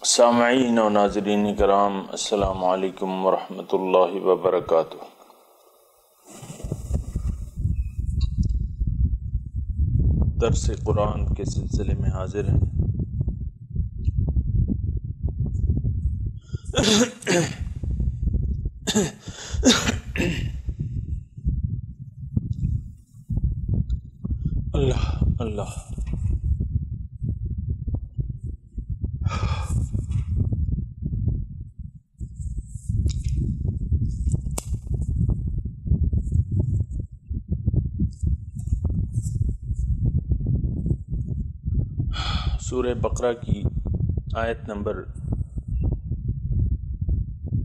سامعین و ناظرین کرام، السلام علیکم ورحمۃ اللہ وبرکاتہ۔ درس قرآن کے سلسلے میں حاضر ہیں۔ اللہ اللہ سورہ بقرہ کی آیت نمبر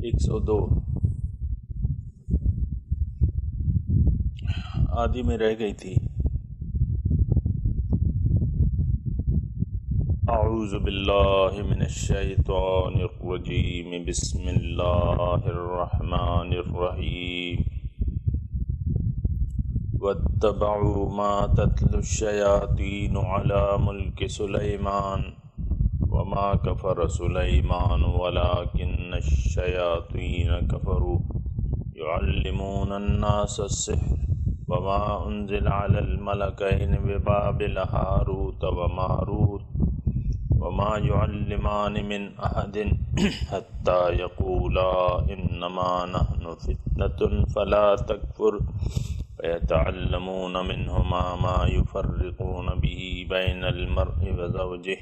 102 آدھی میں رہ گئی تھی۔ اعوذ باللہ من الشیطان الرجیم، بسم اللہ الرحمن الرحیم۔ واتبعوا ما تتلو الشیاطین علی ملک سلیمان وما کفر سلیمان ولکن الشیاطین کفروا یعلمون الناس السحر وما انزل علی الملکین ببابل ہاروت وماروت وما يعلمان من أحد حتى يقولا إنما نحن فتنة فلا تكفر فيتعلمون منهما ما يفرقون به بين المرء وزوجه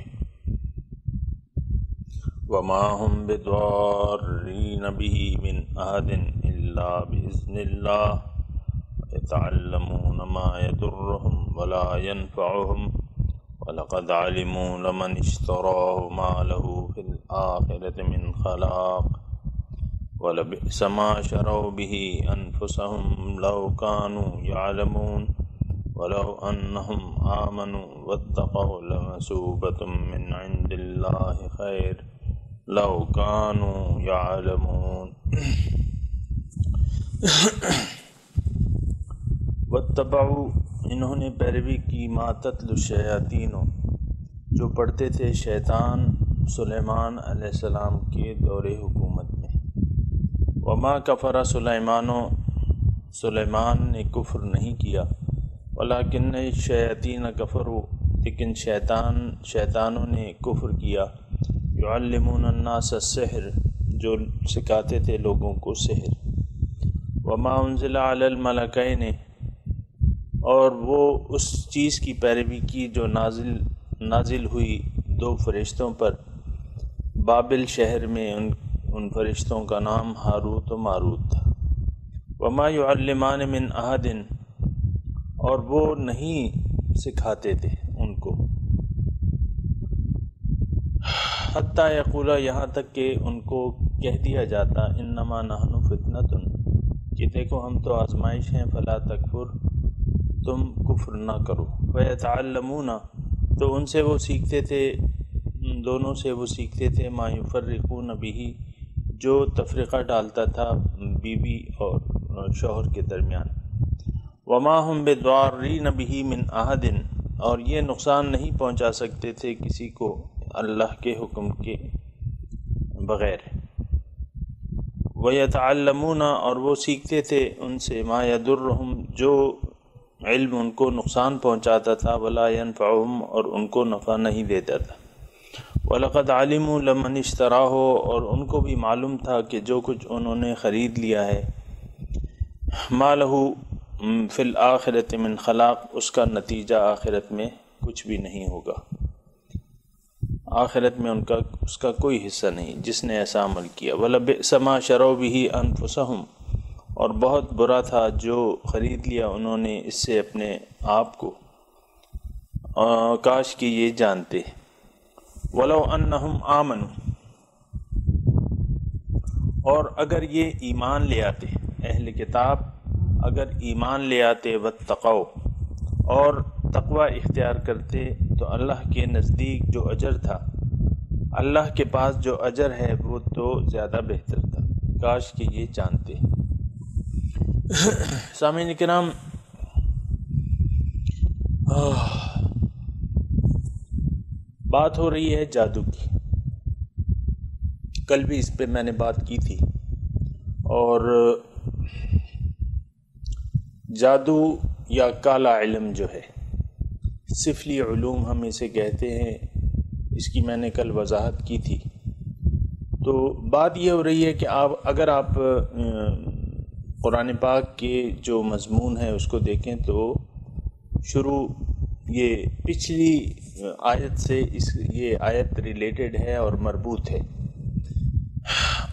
وما هم بضارين به من أحد إلا بإذن الله يتعلمون ما يضرهم ولا ينفعهم وَلَقَدْ عَلِمُوا لَمَنِ اشْتَرَاهُ مَا لَهُ فِي الْآخِرَةِ مِنْ خَلَاقٍ وَلَبِئْسَ مَا شَرَوْا بِهِ أَنفُسَهُمْ لَوْ كَانُوا يَعْلَمُونَ وَلَوْ أَنَّهُمْ آمَنُوا وَاتَّقَوْا لَمَثُوبَةٌ مِّنْ عِندِ اللَّهِ خَيْرٌ لَوْ كَانُوا يَعْلَمُونَ۔ وَاتَّبَعُوا، انہوں نے پیروی کی، ما تتلو الشیاطین، جو پڑھتے تھے شیطان سلیمان علیہ السلام کے دور حکومت میں۔ وما کفر سلیمان نے کفر نہیں کیا، ولکن الشیاطین کفروا، لیکن شیطانوں نے کفر کیا۔ یعلمون الناس السحر، جو سکھاتے تھے لوگوں کو سحر۔ وما انزل علی الملکین، اور وہ اس چیز کی پیروی کی جو نازل ہوئی دو فرشتوں پر بابل شہر میں، ان فرشتوں کا نام ہاروت و ماروت تھا۔ وما يعلمان من احد، اور وہ نہیں سکھاتے تھے ان کو، حتیٰ یقولا، یہاں تک کہ ان کو کہہ دیا جاتا، انما نحن فتنۃ، کہ دیکھو ہم تو آزمائش ہیں، فلا تکفر، تم کفر نہ کرو۔ وَيَتَعَلَّمُونَ، تو ان سے وہ سیکھتے تھے، ان دونوں سے وہ سیکھتے تھے، مَا يُفَرِّقُونَ بِهِ، جو تفرقہ ڈالتا تھا بیوی اور شوہر کے درمیان۔ وَمَا هُمْ بِضَارِّينَ بِهِ مِنْ أَحَدٍ، اور یہ نقصان نہیں پہنچا سکتے تھے کسی کو اللہ کے حکم کے بغیر۔ وَيَتَعَلَّمُونَ، اور وہ سیکھتے تھے ان سے، مَا يَضُرُّهُمْ، جو علم ان کو نقصان پہنچاتا تھا، ولا ينفعهم، اور ان کو نفع نہیں دیتا تھا۔ وَلَقَدْ عَلِمُوا لَمَنِ اشْتَرَاهُ، اور ان کو بھی معلوم تھا کہ جو کچھ انہوں نے خرید لیا ہے، مَا لَهُ فِي الْآخِرَةِ مِنْ خَلَاقٍ، اس کا نتیجہ آخرت میں کچھ بھی نہیں ہوگا، آخرت میں اس کا کوئی حصہ نہیں جس نے ایسا عمل کیا۔ وَلَبِئْسَ مَا شَرَوْا بِهِ أَنفُسَهُمْ، اور بہت برا تھا جو خرید لیا انہوں نے اس سے اپنے آپ کو، کاش کہ یہ جانتے۔ وَلَوْ أَنَّهُمْ آمَنُوا، اور اگر یہ ایمان لے آتے، اہل کتاب اگر ایمان لے آتے، وَاتَّقَوْا، اور تقوی اختیار کرتے، تو اللہ کے نزدیک جو اجر تھا، اللہ کے پاس جو اجر ہے وہ تو زیادہ بہتر تھا، کاش کہ یہ جانتے۔ سامعین کرام، بات ہو رہی ہے جادو کی، کل بھی اس پہ میں نے بات کی تھی، اور جادو یا کالا علم جو ہے، سفلی علوم ہم اسے کہتے ہیں، اس کی میں نے کل وضاحت کی تھی۔ تو بات یہ ہو رہی ہے کہ اگر آپ قرآن پاک کے جو مضمون ہے اس کو دیکھیں تو شروع یہ پچھلی آیت سے یہ آیت ریلیٹڈ ہے اور مربوط ہے،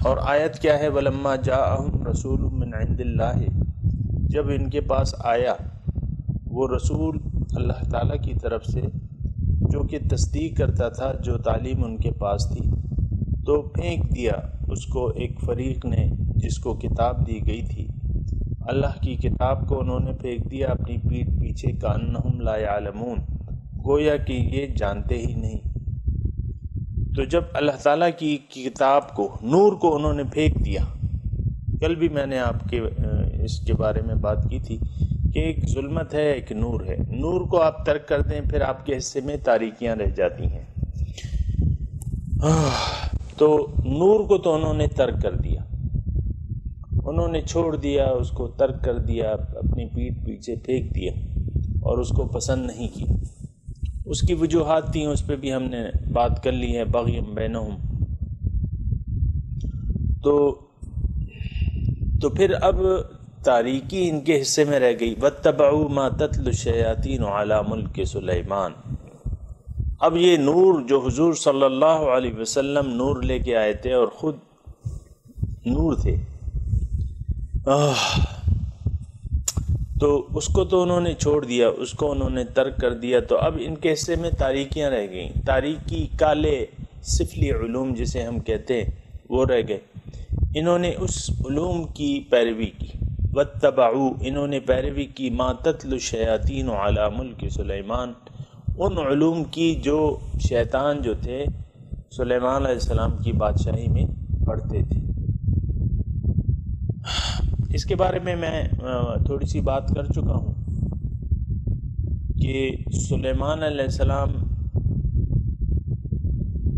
اور آیت کیا ہے؟ وَلَمَّا جَاءَهُمْ رَسُولٌ مِّنْ عِنْدِ اللَّهِ، جب ان کے پاس آیا وہ رسول اللہ تعالیٰ کی طرف سے جو کہ تصدیق کرتا تھا جو تعلیم ان کے پاس تھی، تو پھینک دیا اس کو ایک فریق نے جس کو کتاب دی گئی تھی، اللہ کی کتاب کو انہوں نے پھینک دیا اپنی پیٹھ پیچھے، کأنہم لا یعلمون، گویا کہ یہ جانتے ہی نہیں۔ تو جب اللہ تعالیٰ کی کتاب کو، نور کو انہوں نے پھینک دیا، کل بھی میں نے آپ کے اس کے بارے میں بات کی تھی کہ ایک ظلمت ہے، ایک نور ہے، نور کو آپ ترک کر دیں پھر آپ کے حصے میں تاریکیاں رہ جاتی ہیں۔ تو نور کو تو انہوں نے ترک کر دیا، انہوں نے چھوڑ دیا، اس کو ترک کر دیا، اپنی پیٹھ پیچھے پھینک دیا اور اس کو پسند نہیں کیا۔ اس کی وجوہات تھیں، اس پہ بھی ہم نے بات کر لی ہے، بغی بینہم۔ تو پھر اب تاریکی ان کے حصے میں رہ گئی۔ وَاتَّبَعُوا مَا تَتْلُو الشَّيَاطِينُ عَلَى مُلْكِ سُلَيْمَانَ۔ اب یہ نور جو حضور صلی اللہ علیہ وسلم نور لے کے آئے تھے اور خود نور تھے، تو اس کو تو انہوں نے چھوڑ دیا، اس کو انہوں نے ترک کر دیا، تو اب ان کے حصے میں تاریکیاں رہ گئیں، تاریکی، کالے سفلی علوم جسے ہم کہتے ہیں وہ رہ گئے۔ انہوں نے اس علوم کی پیروی کی، واتبعوا، انہوں نے پیروی کی، ما تتلو الشیاطین علی ملک سلیمان، ان علوم کی جو شیطان جو تھے سلیمان علیہ السلام کی بادشاہی میں پڑھتے تھے۔ اس کے بارے میں تھوڑی سی بات کر چکا ہوں کہ سلیمان علیہ السلام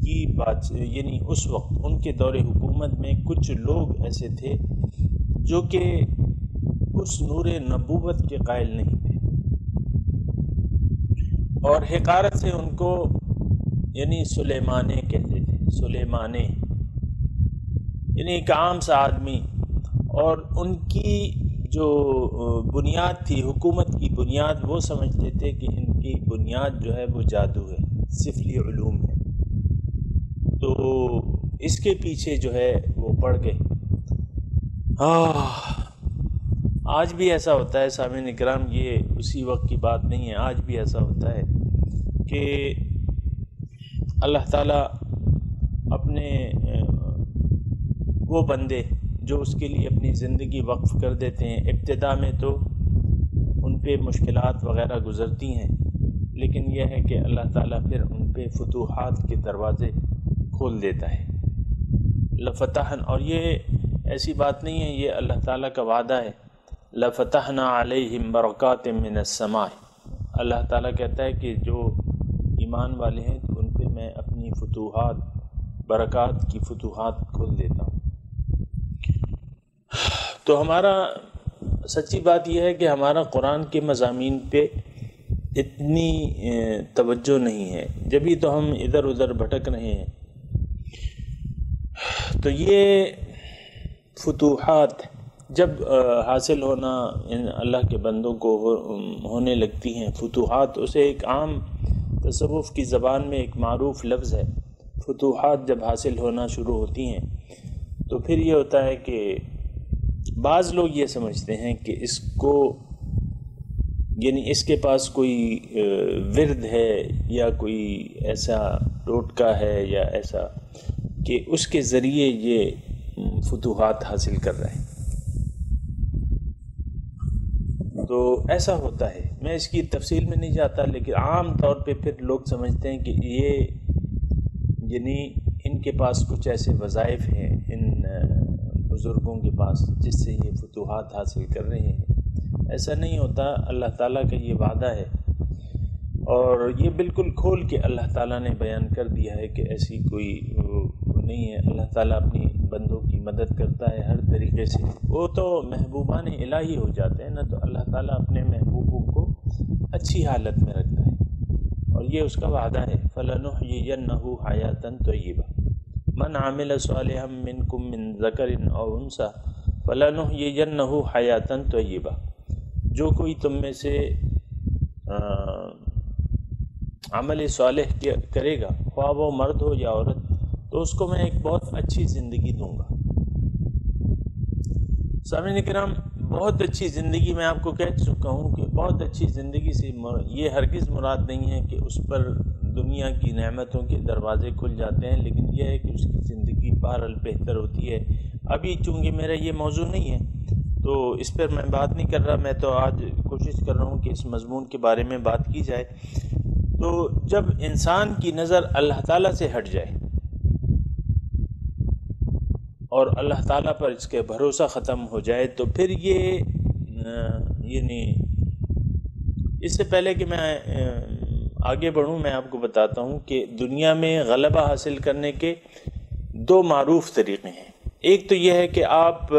کی بات، یعنی اس وقت ان کے دور حکومت میں کچھ لوگ ایسے تھے جو کہ اس نور نبوت کے قائل نہیں تھے، اور حقارت سے ان کو یعنی سلیمانے کہتے تھے، سلیمانے یعنی ایک عام سا آدمی، اور ان کی جو بنیاد تھی، حکومت کی بنیاد، وہ سمجھتے تھے کہ ان کی بنیاد جو ہے وہ جادو ہے، سفلی علوم ہے، تو اس کے پیچھے جو ہے وہ پڑ گئے۔ آج بھی ایسا ہوتا ہے سامعین اکرام، یہ اسی وقت کی بات نہیں ہے، آج بھی ایسا ہوتا ہے کہ اللہ تعالیٰ اپنے وہ بندے جو اس کے لیے اپنی زندگی وقف کر دیتے ہیں، ابتدا میں تو ان پہ مشکلات وغیرہ گزرتی ہیں، لیکن یہ ہے کہ اللہ تعالیٰ پھر ان پہ فتوحات کے دروازے کھول دیتا ہے، لفتحن، اور یہ ایسی بات نہیں ہے، یہ اللہ تعالیٰ کا وعدہ ہے، لفتحنا علیہم برکات من السماء۔ اللہ تعالیٰ کہتا ہے کہ جو ایمان والے ہیں ان پہ میں اپنی فتوحات، برکات کی فتوحات کھول دیتا ہوں۔ تو ہمارا سچی بات یہ ہے کہ ہمارا قرآن کے مضامین پہ اتنی توجہ نہیں ہے، جبھی تو ہم ادھر ادھر بھٹک رہے ہیں۔ تو یہ فتوحات جب حاصل ہونا ان اللہ کے بندوں کو ہونے لگتی ہیں، فتوحات، اسے ایک عام تصوف کی زبان میں ایک معروف لفظ ہے، فتوحات جب حاصل ہونا شروع ہوتی ہیں تو پھر یہ ہوتا ہے کہ بعض لوگ یہ سمجھتے ہیں کہ اس کو، یعنی اس کے پاس کوئی ورد ہے یا کوئی ایسا ٹوٹکا ہے یا ایسا کہ اس کے ذریعے یہ فتوحات حاصل کر رہے ہیں۔ تو ایسا ہوتا ہے، میں اس کی تفصیل میں نہیں جاتا، لیکن عام طور پہ پھر لوگ سمجھتے ہیں کہ یہ یعنی ان کے پاس کچھ ایسے وظائف ہیں ان بزرگوں کے پاس جس سے یہ فتوحات حاصل کر رہے ہیں۔ ایسا نہیں ہوتا، اللہ تعالیٰ کا یہ وعدہ ہے، اور یہ بالکل کھول کے اللہ تعالیٰ نے بیان کر دیا ہے کہ ایسی کوئی نہیں ہے۔ اللہ اللہ تعالیٰ اپنی بندوں کی مدد کرتا ہے ہر طریقے سے، وہ تو محبوبان الہی ہو جاتے ہیں نا، تو اللہ تعالیٰ اپنے محبوبوں کو اچھی حالت میں رکھتا ہے، اور یہ اس کا وعدہ ہے فَلَنُحْيِيَنَّهُ حَيَاةً طَيِّبَةً مَنْ عَمِلَ صَالِحًا مِّنكُم مِّن ذَكَرٍ أَوْ أُنثَىٰ فَلَنُحْيِيَنَّهُ حَيَاةً طَيِّبَةً، جو کوئی تم میں سے عمل صالح کرے گا، خواہ وہ مرد ہو یا عورت، تو اس کو میں ایک بہت اچھی زندگی دوں گا۔ سامعین کرام، بہت اچھی زندگی میں آپ کو کہہ چکا ہوں کہ بہت اچھی زندگی سے یہ ہرگز مراد نہیں ہے کہ اس پر دنیا کی نعمتوں کے دروازے کھل جاتے ہیں، لیکن یہ ہے کہ اس کی زندگی بہرحال بہتر ہوتی ہے۔ ابھی چونکہ میرا یہ موضوع نہیں ہے تو اس پر میں بات نہیں کر رہا، میں تو آج کوشش کر رہا ہوں کہ اس مضمون کے بارے میں بات کی جائے۔ تو جب انسان کی نظر اللہ تعالیٰ سے ہٹ جائے اور اللہ تعالیٰ پر اس کے بھروسہ ختم ہو جائے، تو پھر یہ یعنی اس سے پہلے کہ میں آگے بڑھوں، میں آپ کو بتاتا ہوں کہ دنیا میں غلبہ حاصل کرنے کے دو معروف طریقے ہیں۔ ایک تو یہ ہے کہ آپ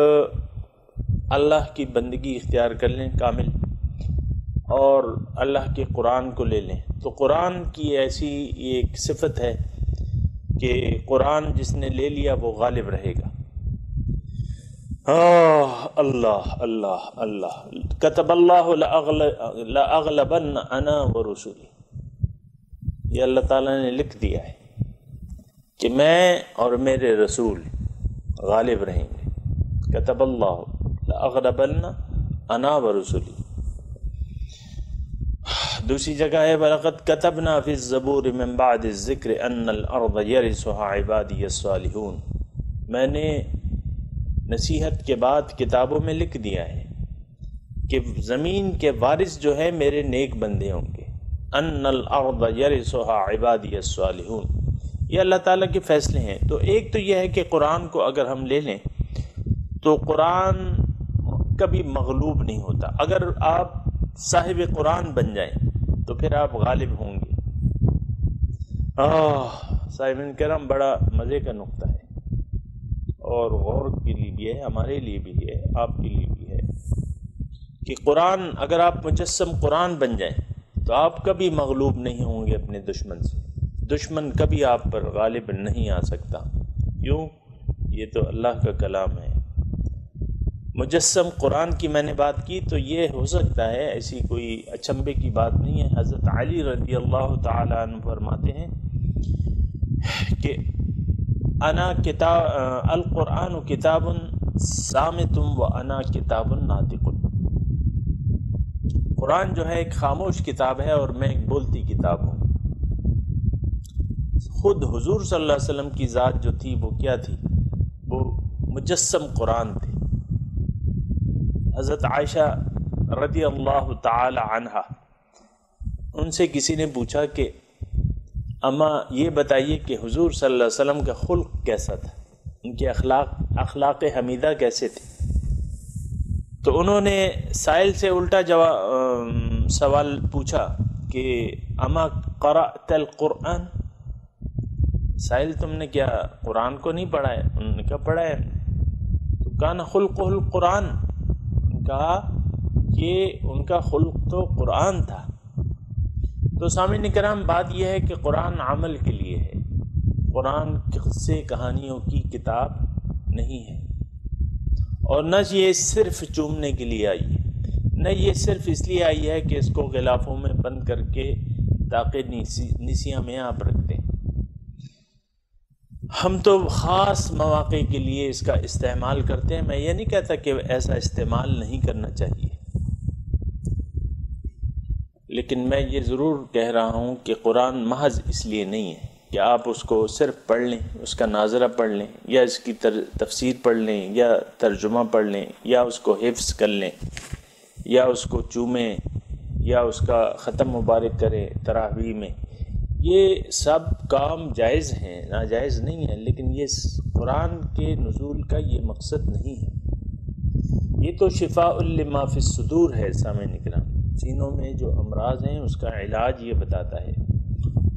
اللہ کی بندگی اختیار کر لیں کامل، اور اللہ کے قرآن کو لے لیں۔ تو قرآن کی ایسی ایک صفت ہے کہ قرآن جس نے لے لیا وہ غالب رہے گا۔ اللہ اللہ اللہ، کتب اللہ لأغلبن انا ورسلی، یہ اللہ تعالیٰ نے لکھ دیا ہے کہ میں اور میرے رسول غالب رہیں گے۔ کتب اللہ لأغلبن انا ورسلی۔ دوسری جگہ ہے وَلَقَدْ كَتَبْنَا فِي الزَّبُورِ مِن بَعْدِ الذِّكْرِ أَنَّ الْأَرْضَ يَرِثُهَا عِبَادِيَ الصَّالِحُونَ، میں نے نصیحت کے بعد کتابوں میں لکھ دیا ہے کہ زمین کے وارث جو ہے میرے نیک بندے ہوں گے۔ أَنَّ الْأَرْضَ يَرِثُهَا عِبَادِيَ الصَّالِحُونَ، یہ اللہ تعالیٰ کے فیصلے ہیں۔ تو ایک تو یہ ہے کہ قرآن کو اگر ہم لے لیں تو قرآن کبھی مغلوب نہیں ہوتا۔ اگر آپ صاحب قرآن بن جائیں تو پھر آپ غالب ہوں گے۔ صاحبین کرام، بڑا مزے کا نقطہ ہے، اور غور کے لیے بھی ہے، ہمارے لیے بھی ہے، آپ کے لیے بھی ہے، کہ قرآن، اگر آپ مجسم قرآن بن جائیں تو آپ کبھی مغلوب نہیں ہوں گے اپنے دشمن سے۔ دشمن کبھی آپ پر غالب نہیں آ سکتا۔ کیوں؟ یہ تو اللہ کا کلام ہے۔ مجسم قرآن کی میں نے بات کی تو یہ ہو سکتا ہے، ایسی کوئی اچنبے کی بات نہیں ہے۔ حضرت علی رضی اللہ تعالی عنہ فرماتے ہیں کہ انا کتاب القرآن کتاب صامت و انا کتاب ناطق، قرآن جو ہے ایک خاموش کتاب ہے اور میں ایک بولتی کتاب ہوں۔ خود حضور صلی اللہ علیہ وسلم کی ذات جو تھی وہ کیا تھی؟ وہ مجسم قرآن تھے۔ حضرت عائشہ رضی اللہ تعالی عنہا، ان سے کسی نے پوچھا کہ اما یہ بتائیے کہ حضور صلی اللہ علیہ وسلم کا خلق کیسا تھا، ان کے اخلاق حمیدہ کیسے تھے؟ تو انہوں نے سائل سے الٹا سوال پوچھا کہ اما قرأت القرآن، سائل تم نے کیا قرآن کو نہیں پڑھا ہے؟ انہوں نے کہا پڑھا ہے۔ تو کان خلقہ القرآن، کہا کہ ان کا خلق تو قرآن تھا۔ تو سامعین کرام، بات یہ ہے کہ قرآن عمل کے لیے ہے، قرآن قصے کہانیوں کی کتاب نہیں ہے، اور نہ یہ صرف چومنے کے لیے آئی ہے، نہ یہ صرف اس لیے آئی ہے کہ اس کو غلافوں میں بند کر کے تاکہ نسیاں میں آپ رکھ دیں۔ ہم تو خاص مواقع کے لیے اس کا استعمال کرتے ہیں۔ میں یہ نہیں کہتا کہ ایسا استعمال نہیں کرنا چاہیے، لیکن میں یہ ضرور کہہ رہا ہوں کہ قرآن محض اس لیے نہیں ہے کہ آپ اس کو صرف پڑھ لیں، اس کا ناظرہ پڑھ لیں، یا اس کی تفسیر پڑھ لیں، یا ترجمہ پڑھ لیں، یا اس کو حفظ کر لیں، یا اس کو چومیں، یا اس کا ختم مبارک کریں تراویح میں۔ یہ سب کام جائز ہیں، ناجائز نہیں ہیں، لیکن یہ قرآن کے نزول کا یہ مقصد نہیں ہے۔ یہ تو شفاء لما فی الصدور ہے۔ سامعین کرام، سینوں میں جو امراض ہیں اس کا علاج یہ بتاتا ہے۔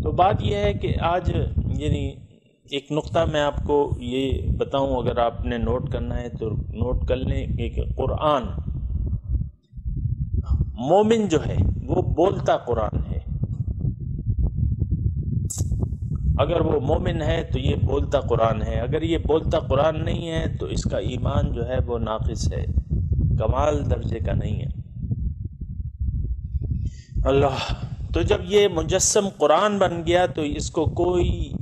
تو بات یہ ہے کہ آج یعنی ایک نقطہ میں آپ کو یہ بتاؤں، اگر آپ نے نوٹ کرنا ہے تو نوٹ کر لیں کہ قرآن، مومن جو ہے وہ بولتا قرآن ہے. اگر وہ مومن ہے تو یہ بولتا قرآن ہے، اگر یہ بولتا قرآن نہیں ہے تو اس کا ایمان جو ہے وہ ناقص ہے، کمال درجے کا نہیں ہے. اللہ، تو جب یہ مجسم قرآن بن گیا تو اس کو کوئی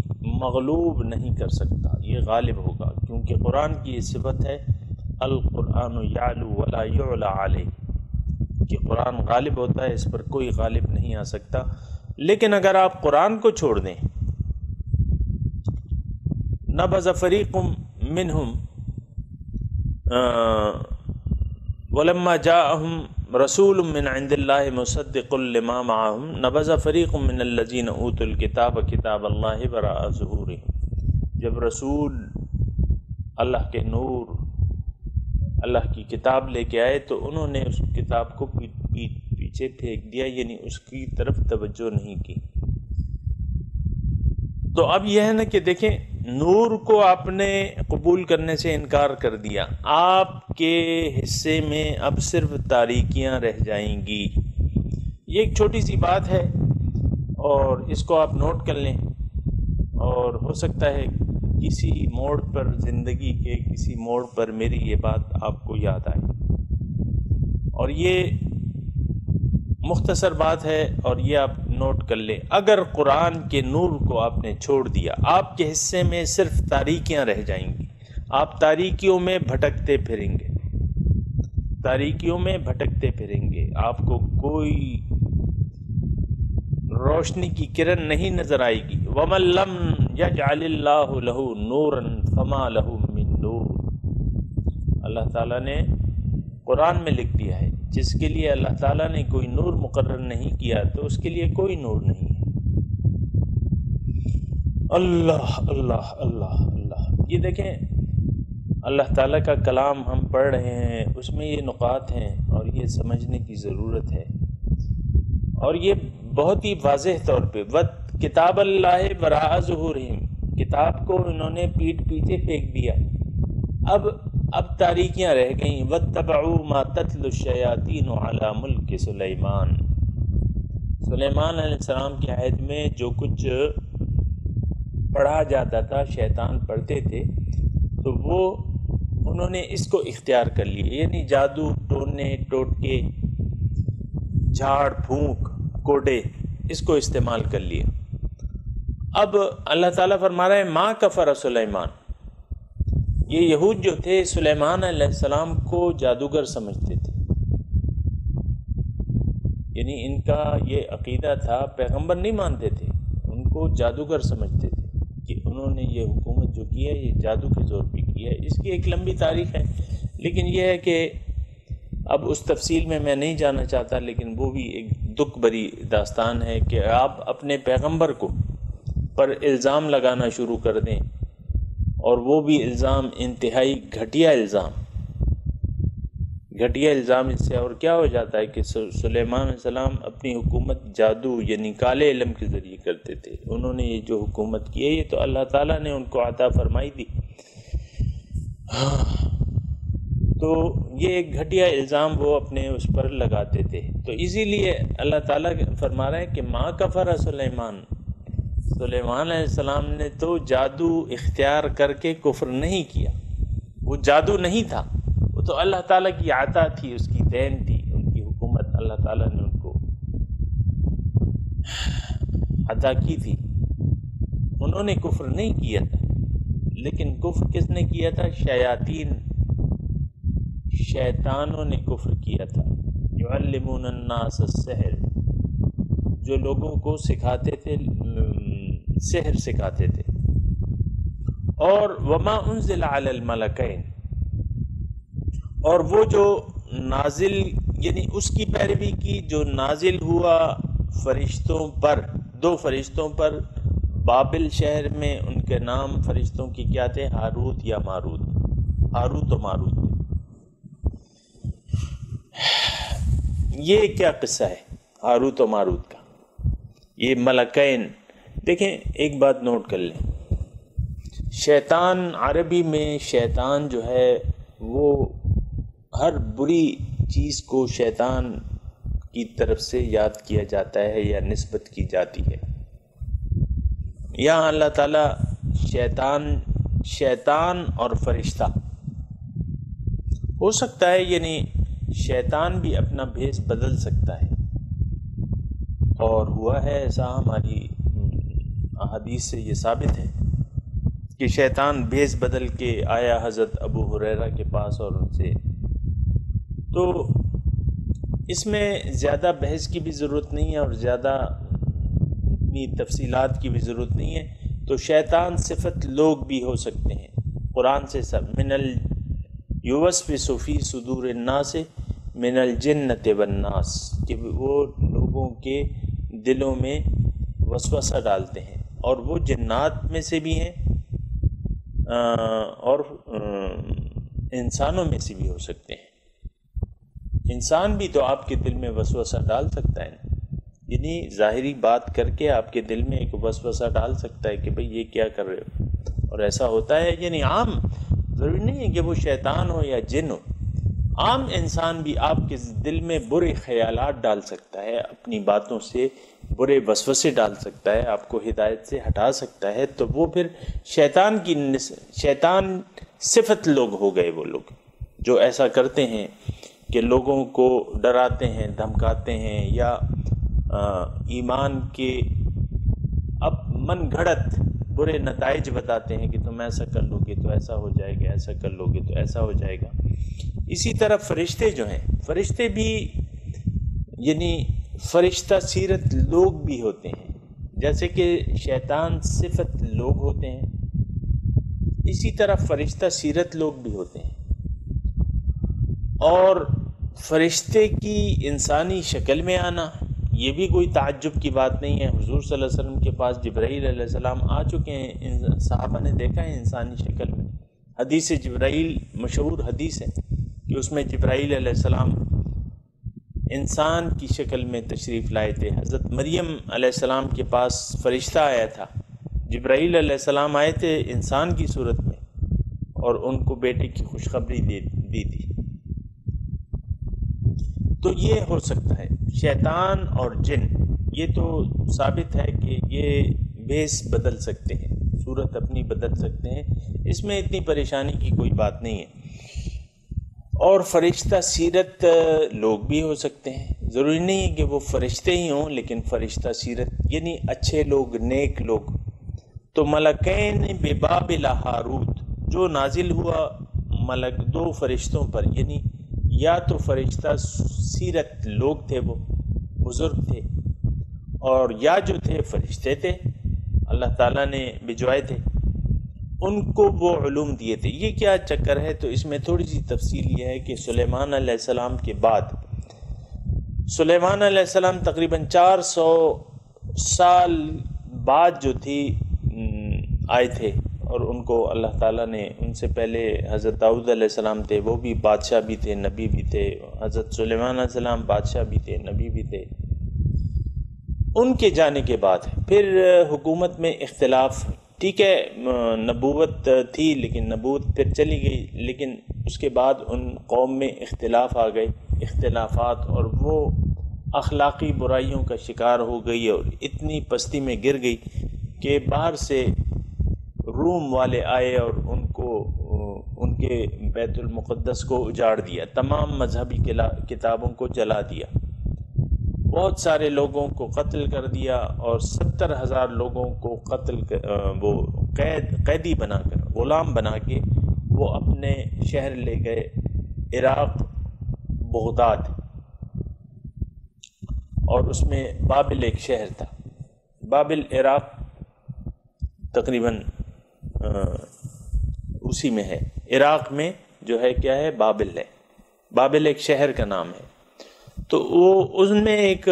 مغلوب نہیں کر سکتا، یہ غالب ہوگا، کیونکہ قرآن کی یہ صفت ہے القرآن یعلو ولا یعلی علیہ، کہ قرآن غالب ہوتا ہے، اس پر کوئی غالب نہیں آ سکتا. لیکن اگر آپ قرآن کو چھوڑ دیں، نبذ فریق منہم ولما جاءهم رسول من عند اللہ مصدق لما معهم نبذ فریق من الذین اوتوا الکتاب کتاب اللہ وراء ظہورهم. جب رسول اللہ کے نور، اللہ کی کتاب لے کے آئے تو انہوں نے اس کتاب کو پیچھے پھینک دیا، یعنی اس کی طرف توجہ نہیں کی. تو اب یہ ہے نا کہ دیکھیں، نور کو آپ نے قبول کرنے سے انکار کر دیا، آپ کے حصے میں اب صرف تاریکیاں رہ جائیں گی. یہ ایک چھوٹی سی بات ہے اور اس کو آپ نوٹ کر لیں، اور ہو سکتا ہے کسی موڑ پر، زندگی کے کسی موڑ پر میری یہ بات آپ کو یاد آئے. اور یہ مختصر بات ہے اور یہ آپ نوٹ کر لیں. اگر قرآن کے نور کو آپ نے چھوڑ دیا، آپ کے حصے میں صرف تاریکیاں رہ جائیں گی، آپ تاریکیوں میں بھٹکتے پھریں گے، تاریکیوں میں بھٹکتے پھریں گے، آپ کو کوئی روشنی کی کرن نہیں نظر آئے گی. وَمَن لَّمْ يَجْعَلِ اللَّهُ لَهُ نُورًا فَمَا لَهُ مِن نُور. اللہ تعالیٰ نے قرآن میں لکھ دیا ہے، جس کے لیے اللہ تعالیٰ نے کوئی نور مقرر نہیں کیا تو اس کے لیے کوئی نور نہیں ہے. اللہ اللہ اللہ اللہ. یہ دیکھیں، اللہ تعالیٰ کا کلام ہم پڑھ رہے ہیں، اس میں یہ نقاط ہیں اور یہ سمجھنے کی ضرورت ہے. اور یہ بہت ہی واضح طور پہ کتاب اللہ وراء ظہورہم، کتاب کو انہوں نے پیٹھ پیچھے پھینک دیا، اب تاریکیاں رہ گئیں. واتبعوا ما تتلو الشیاطین علی ملک سلیمان. سلیمان علیہ السلام کے عہد میں جو کچھ پڑھا جاتا تھا، شیطان پڑھتے تھے، تو وہ انہوں نے اس کو اختیار کر لیا، یعنی جادو، ٹونے ٹوٹکے، جھاڑ پھونک، کوڈے، اس کو استعمال کر لیا. اب اللہ تعالیٰ فرما رہا ہے ما کفر سلیمان. یہ یہود جو تھے سلیمان علیہ السلام کو جادوگر سمجھتے تھے، یعنی ان کا یہ عقیدہ تھا، پیغمبر نہیں مانتے تھے، ان کو جادوگر سمجھتے تھے کہ انہوں نے یہ حکومت جو کی ہے یہ جادو کے زور پہ کی ہے. اس کی ایک لمبی تاریخ ہے، لیکن یہ ہے کہ اب اس تفصیل میں نہیں جانا چاہتا، لیکن وہ بھی ایک دکھ بھری داستان ہے کہ آپ اپنے پیغمبر کو پر الزام لگانا شروع کر دیں، اور وہ بھی الزام انتہائی گھٹیا الزام. اس سے اور کیا ہو جاتا ہے کہ سلیمان علیہ السلام اپنی حکومت جادو یعنی کالے علم کے ذریعے کرتے تھے. انہوں نے یہ جو حکومت کی ہے یہ تو اللہ تعالیٰ نے ان کو عطا فرمائی تھی. تو یہ ایک گھٹیا الزام وہ اپنے اس پر لگاتے تھے. تو اسی لیے اللہ تعالیٰ فرما رہے ہیں کہ ما کفر سلیمان علیہ السلام نے تو جادو اختیار کر کے کفر نہیں کیا، وہ جادو نہیں تھا، وہ تو اللہ تعالیٰ کی عطا تھی، اس کی دین تھی، ان کی حکومت اللہ تعالیٰ نے ان کو عطا کی تھی. انہوں نے کفر نہیں کیا تھا، لیکن کفر کس نے کیا تھا؟ شیطانوں نے کفر کیا تھا. یعلمون الناس السحر، جو لوگوں کو سکھاتے تھے، سحر سکھاتے تھے. اور وما انزل علی الملکین، اور وہ جو نازل یعنی اس کی پیروی کی جو نازل ہوا فرشتوں پر، 2 فرشتوں پر بابل شہر میں. ان کے نام فرشتوں کی کیا تھے؟ ہاروت یا ماروت، ہاروت و ماروت. یہ کیا قصہ ہے ہاروت و ماروت کا؟ یہ ملکین. دیکھیں ایک بات نوٹ کر لیں، شیطان عربی میں شیطان جو ہے وہ ہر بری چیز کو شیطان کی طرف سے یاد کیا جاتا ہے یا نسبت کی جاتی ہے. یہاں اللہ تعالیٰ شیطان اور فرشتہ ہو سکتا ہے، یعنی شیطان بھی اپنا بھیس بدل سکتا ہے، اور ہوا ہے ایسا، ہماری احادیث سے یہ ثابت ہے کہ شیطان بھیس بدل کے آیا حضرت ابو ہریرہ کے پاس اور ان سے. تو اس میں زیادہ بحث کی بھی ضرورت نہیں ہے اور زیادہ اتنی تفصیلات کی بھی ضرورت نہیں ہے. تو شیطان صفت لوگ بھی ہو سکتے ہیں. قرآن سے سب من یوسوس فی صدور الناس من الجنۃ والناس، کہ وہ لوگوں کے دلوں میں وسوسہ ڈالتے ہیں، اور وہ جنات میں سے بھی ہیں اور انسانوں میں سے بھی ہو سکتے ہیں. انسان بھی تو آپ کے دل میں وسوسہ ڈال سکتا ہے نا، یعنی ظاہری بات کر کے آپ کے دل میں ایک وسوسہ ڈال سکتا ہے کہ بھئی یہ کیا کر رہے ہو، اور ایسا ہوتا ہے. یعنی عام ضروری نہیں ہے کہ وہ شیطان ہو یا جن ہو، عام انسان بھی آپ کے دل میں برے خیالات ڈال سکتا ہے، اپنی باتوں سے برے وسوسے ڈال سکتا ہے، آپ کو ہدایت سے ہٹا سکتا ہے. تو وہ پھر شیطان صفت لوگ ہو گئے، وہ لوگ جو ایسا کرتے ہیں کہ لوگوں کو ڈراتے ہیں، دھمکاتے ہیں، یا ایمان کے اب من گھڑت برے نتائج بتاتے ہیں کہ تم ایسا کر لو گے تو ایسا ہو جائے گا، ایسا کر لو گے تو ایسا ہو جائے گا. اسی طرح فرشتے جو ہیں، فرشتے بھی یعنی فرشتہ سیرت لوگ بھی ہوتے ہیں، جیسے کہ شیطان صفت لوگ ہوتے ہیں، اسی طرح فرشتہ سیرت لوگ بھی ہوتے ہیں. اور فرشتے کی انسانی شکل میں آنا یہ بھی کوئی تعجب کی بات نہیں ہے. حضور صلی اللہ علیہ وسلم کے پاس جبرائیل علیہ السلام آ چکے ہیں، صحابہ نے دیکھا ہے انسانی شکل میں. حدیث جبرائیل مشہور حدیث ہے کہ اس میں جبرائیل علیہ السلام انسان کی شکل میں تشریف لائے تھے. حضرت مریم علیہ السلام کے پاس فرشتہ آیا تھا، جبرائیل علیہ السلام آئے تھے انسان کی صورت میں اور ان کو بیٹے کی خوشخبری دی تھی. تو یہ ہو سکتا ہے شیطان اور جن، یہ تو ثابت ہے کہ یہ بھیس بدل سکتے ہیں، صورت اپنی بدل سکتے ہیں، اس میں اتنی پریشانی کی کوئی بات نہیں ہے. اور فرشتہ سیرت لوگ بھی ہو سکتے ہیں، ضروری نہیں ہے کہ وہ فرشتے ہی ہوں، لیکن فرشتہ سیرت یعنی اچھے لوگ، نیک لوگ. تو ملکین ببابل ہاروت جو نازل ہوا ملک دو فرشتوں پر، یعنی یا تو فرشتہ سیرت لوگ تھے، وہ بزرگ تھے، اور یا جو تھے فرشتے تھے اللہ تعالیٰ نے بھجوائے تھے، ان کو وہ علوم دیے تھے. یہ کیا چکر ہے؟ تو اس میں تھوڑی سی تفصیل یہ ہے کہ سلیمان علیہ السلام کے بعد، سلیمان علیہ السلام تقریباً 400 سال بعد جو تھی آئے تھے، اور ان کو اللہ تعالیٰ نے، ان سے پہلے حضرت داؤد علیہ السلام تھے، وہ بھی بادشاہ بھی تھے، نبی بھی تھے. حضرت سلیمان علیہ السلام بادشاہ بھی تھے، نبی بھی تھے. ان کے جانے کے بعد پھر حکومت میں اختلاف، ٹھیک ہے نبوت تھی لیکن نبوت پھر چلی گئی، لیکن اس کے بعد ان قوم میں اختلاف آ گئے، اختلافات، اور وہ اخلاقی برائیوں کا شکار ہو گئی اور اتنی پستی میں گر گئی کہ باہر سے روم والے آئے اور ان کے بیت المقدس کو اجاڑ دیا، تمام مذہبی کتابوں کو جلا دیا، بہت سارے لوگوں کو قتل کر دیا، اور 70,000 لوگوں کو وہ قیدی بنا کر، غلام بنا کے وہ اپنے شہر لے گئے، عراق، بغداد، اور اس میں بابل ایک شہر تھا. بابل عراق تقریباً اسی میں ہے، عراق میں جو ہے کیا ہے، بابل ہے، بابل ایک شہر کا نام ہے. تو وہ ان میں ایک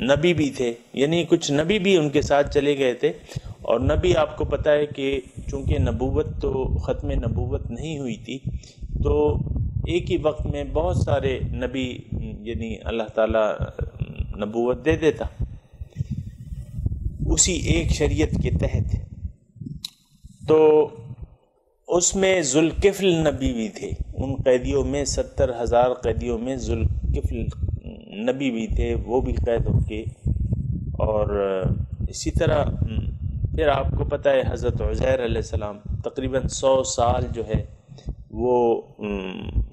نبی بھی تھے، یعنی کچھ نبی بھی ان کے ساتھ چلے گئے تھے. اور نبی آپ کو پتہ ہے کہ چونکہ نبوت تو ختم نبوت نہیں ہوئی تھی، تو ایک ہی وقت میں بہت سارے نبی یعنی اللہ تعالیٰ نبوت دے دیتا اسی ایک شریعت کے تحت. تو اس میں ذوالکفل نبی بھی تھے، ان قیدیوں میں 70,000 قیدیوں میں ذوالکفل نبی بھی تھے، وہ بھی قید ہو کے، اور اسی طرح پھر آپ کو پتہ ہے حضرت عزیر علیہ السلام تقریباً 100 سال جو ہے وہ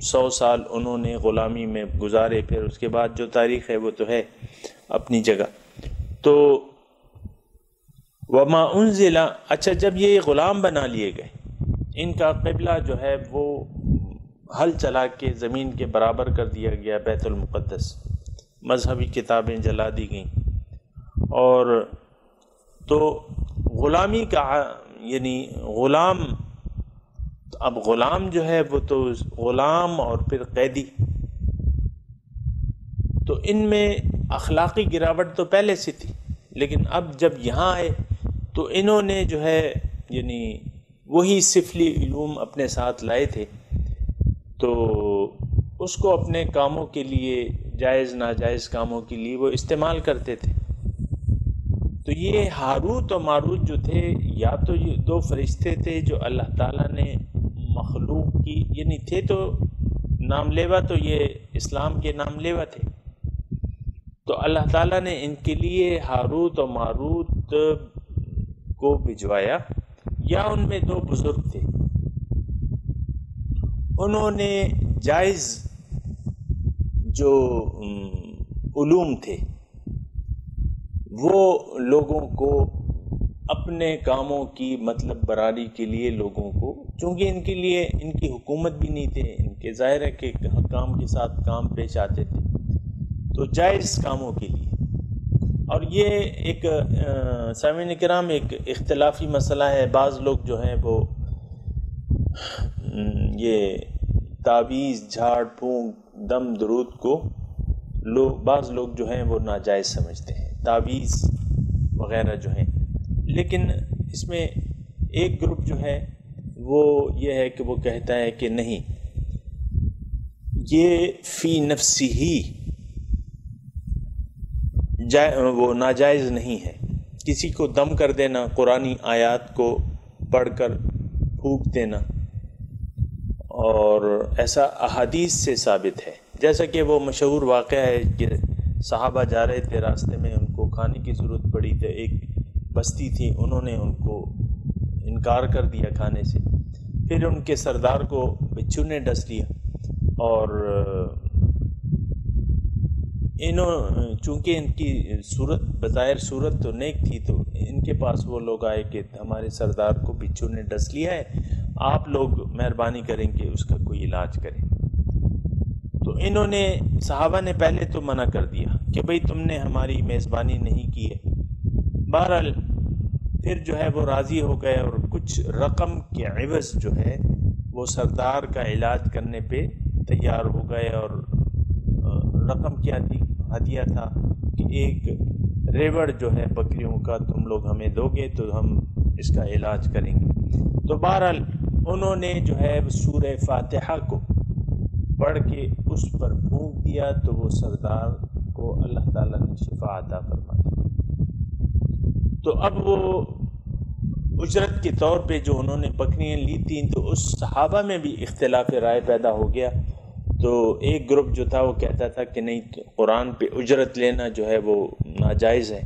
100 سال انہوں نے غلامی میں گزارے، پھر اس کے بعد جو تاریخ ہے وہ تو ہے اپنی جگہ۔ تو وما انزل، اچھا جب یہ غلام بنا لیے گئے، ان کا قبلہ جو ہے وہ ہل چلا کے زمین کے برابر کر دیا گیا بیت المقدس، مذہبی کتابیں جلا دی گئیں، اور تو غلامی کا یعنی غلام، اب غلام جو ہے وہ تو غلام اور پھر قیدی، تو ان میں اخلاقی گراوٹ تو پہلے سے تھی، لیکن اب جب یہاں آئے تو انہوں نے جو ہے یعنی وہی سفلی علوم اپنے ساتھ لائے تھے، تو اس کو اپنے کاموں کے لیے، جائز ناجائز کاموں کے لیے وہ استعمال کرتے تھے۔ تو یہ ہاروت و ماروت جو تھے، یا تو یہ دو فرشتے تھے جو اللہ تعالیٰ نے مخلوق کی، یعنی تھے تو نام لیوا، تو یہ اسلام کے نام لیوا تھے، تو اللہ تعالیٰ نے ان کے لیے ہاروت و ماروت کو بھجوایا، یا ان میں دو بزرگ تھے، انہوں نے جائز جو علوم تھے وہ لوگوں کو اپنے کاموں کی مطلب براری کے لیے، لوگوں کو، چونکہ ان کے لیے ان کی حکومت بھی نہیں تھے، ان کے ظاہر ہے کہ حکام کے ساتھ کام پیش آتے تھے، تو جائز کاموں کے لیے۔ اور یہ ایک سامعین کرام ایک اختلافی مسئلہ ہے، بعض لوگ جو ہیں وہ یہ تعویذ، جھاڑ پھونک، دم درود کو بعض لوگ جو ہیں وہ ناجائز سمجھتے ہیں، تعویذ وغیرہ جو ہیں، لیکن اس میں ایک گروپ جو ہے وہ یہ ہے کہ وہ کہتا ہے کہ نہیں، یہ فی نفسی ہی وہ ناجائز نہیں ہے، کسی کو دم کر دینا، قرآنی آیات کو پڑھ کر پھونک دینا، اور ایسا احادیث سے ثابت ہے، جیسا کہ وہ مشہور واقعہ ہے کہ صحابہ جا رہے تھے، راستے میں ان کو کھانے کی ضرورت پڑی تھی، ایک بستی تھی، انہوں نے ان کو انکار کر دیا کھانے سے، پھر ان کے سردار کو بچھو نے ڈس لیا، اور چونکہ ان کی صورت بظاہر صورت تو نیک تھی، تو ان کے پاس وہ لوگ آئے کہ ہمارے سردار کو بچھو نے ڈس لیا ہے، آپ لوگ مہربانی کریں کہ اس کا کوئی علاج کریں۔ تو انہوں نے، صحابہ نے پہلے تو منع کر دیا کہ بھئی تم نے ہماری میزبانی نہیں کی ہے، بہرحال پھر جو ہے وہ راضی ہو گئے، اور کچھ رقم کے عوض جو ہے وہ سردار کا علاج کرنے پہ تیار ہو گئے، اور رقم کیا تھی؟ ہدیہ تھا کہ ایک ریوڑ جو ہے بکریوں کا تم لوگ ہمیں دو گے تو ہم اس کا علاج کریں گے۔ تو بہرحال انہوں نے جو ہے سورہ فاتحہ کو پڑھ کے اس پر پھونک دیا، تو وہ سردار کو اللہ تعالیٰ نے شفا عطا فرما دی۔ تو اب وہ اجرت کے طور پہ جو انہوں نے بکریاں لی تھیں، تو اس صحابہ میں بھی اختلاف رائے پیدا ہو گیا، تو ایک گروپ جو تھا وہ کہتا تھا کہ نہیں، قرآن پہ اجرت لینا جو ہے وہ ناجائز ہے۔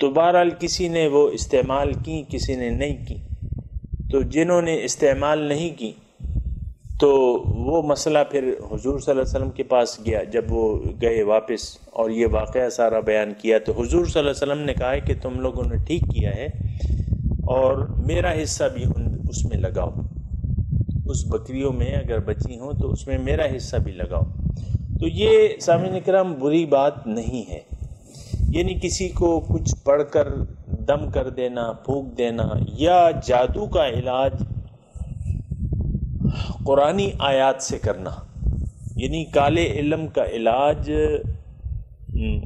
تو بہرحال کسی نے وہ استعمال کی، کسی نے نہیں کی، تو جنہوں نے استعمال نہیں کی تو وہ مسئلہ پھر حضور صلی اللہ علیہ وسلم کے پاس گیا، جب وہ گئے واپس اور یہ واقعہ سارا بیان کیا، تو حضور صلی اللہ علیہ وسلم نے کہا کہ تم لوگوں نے ٹھیک کیا ہے، اور میرا حصہ بھی اس میں لگاؤ، اس بکریوں میں اگر بچی ہوں تو اس میں میرا حصہ بھی لگاؤ۔ تو یہ سامعین کرام بری بات نہیں ہے، یعنی کسی کو کچھ پڑھ کر دم کر دینا، پھونک دینا، یا جادو کا علاج قرآنی آیات سے کرنا، یعنی کالے علم کا علاج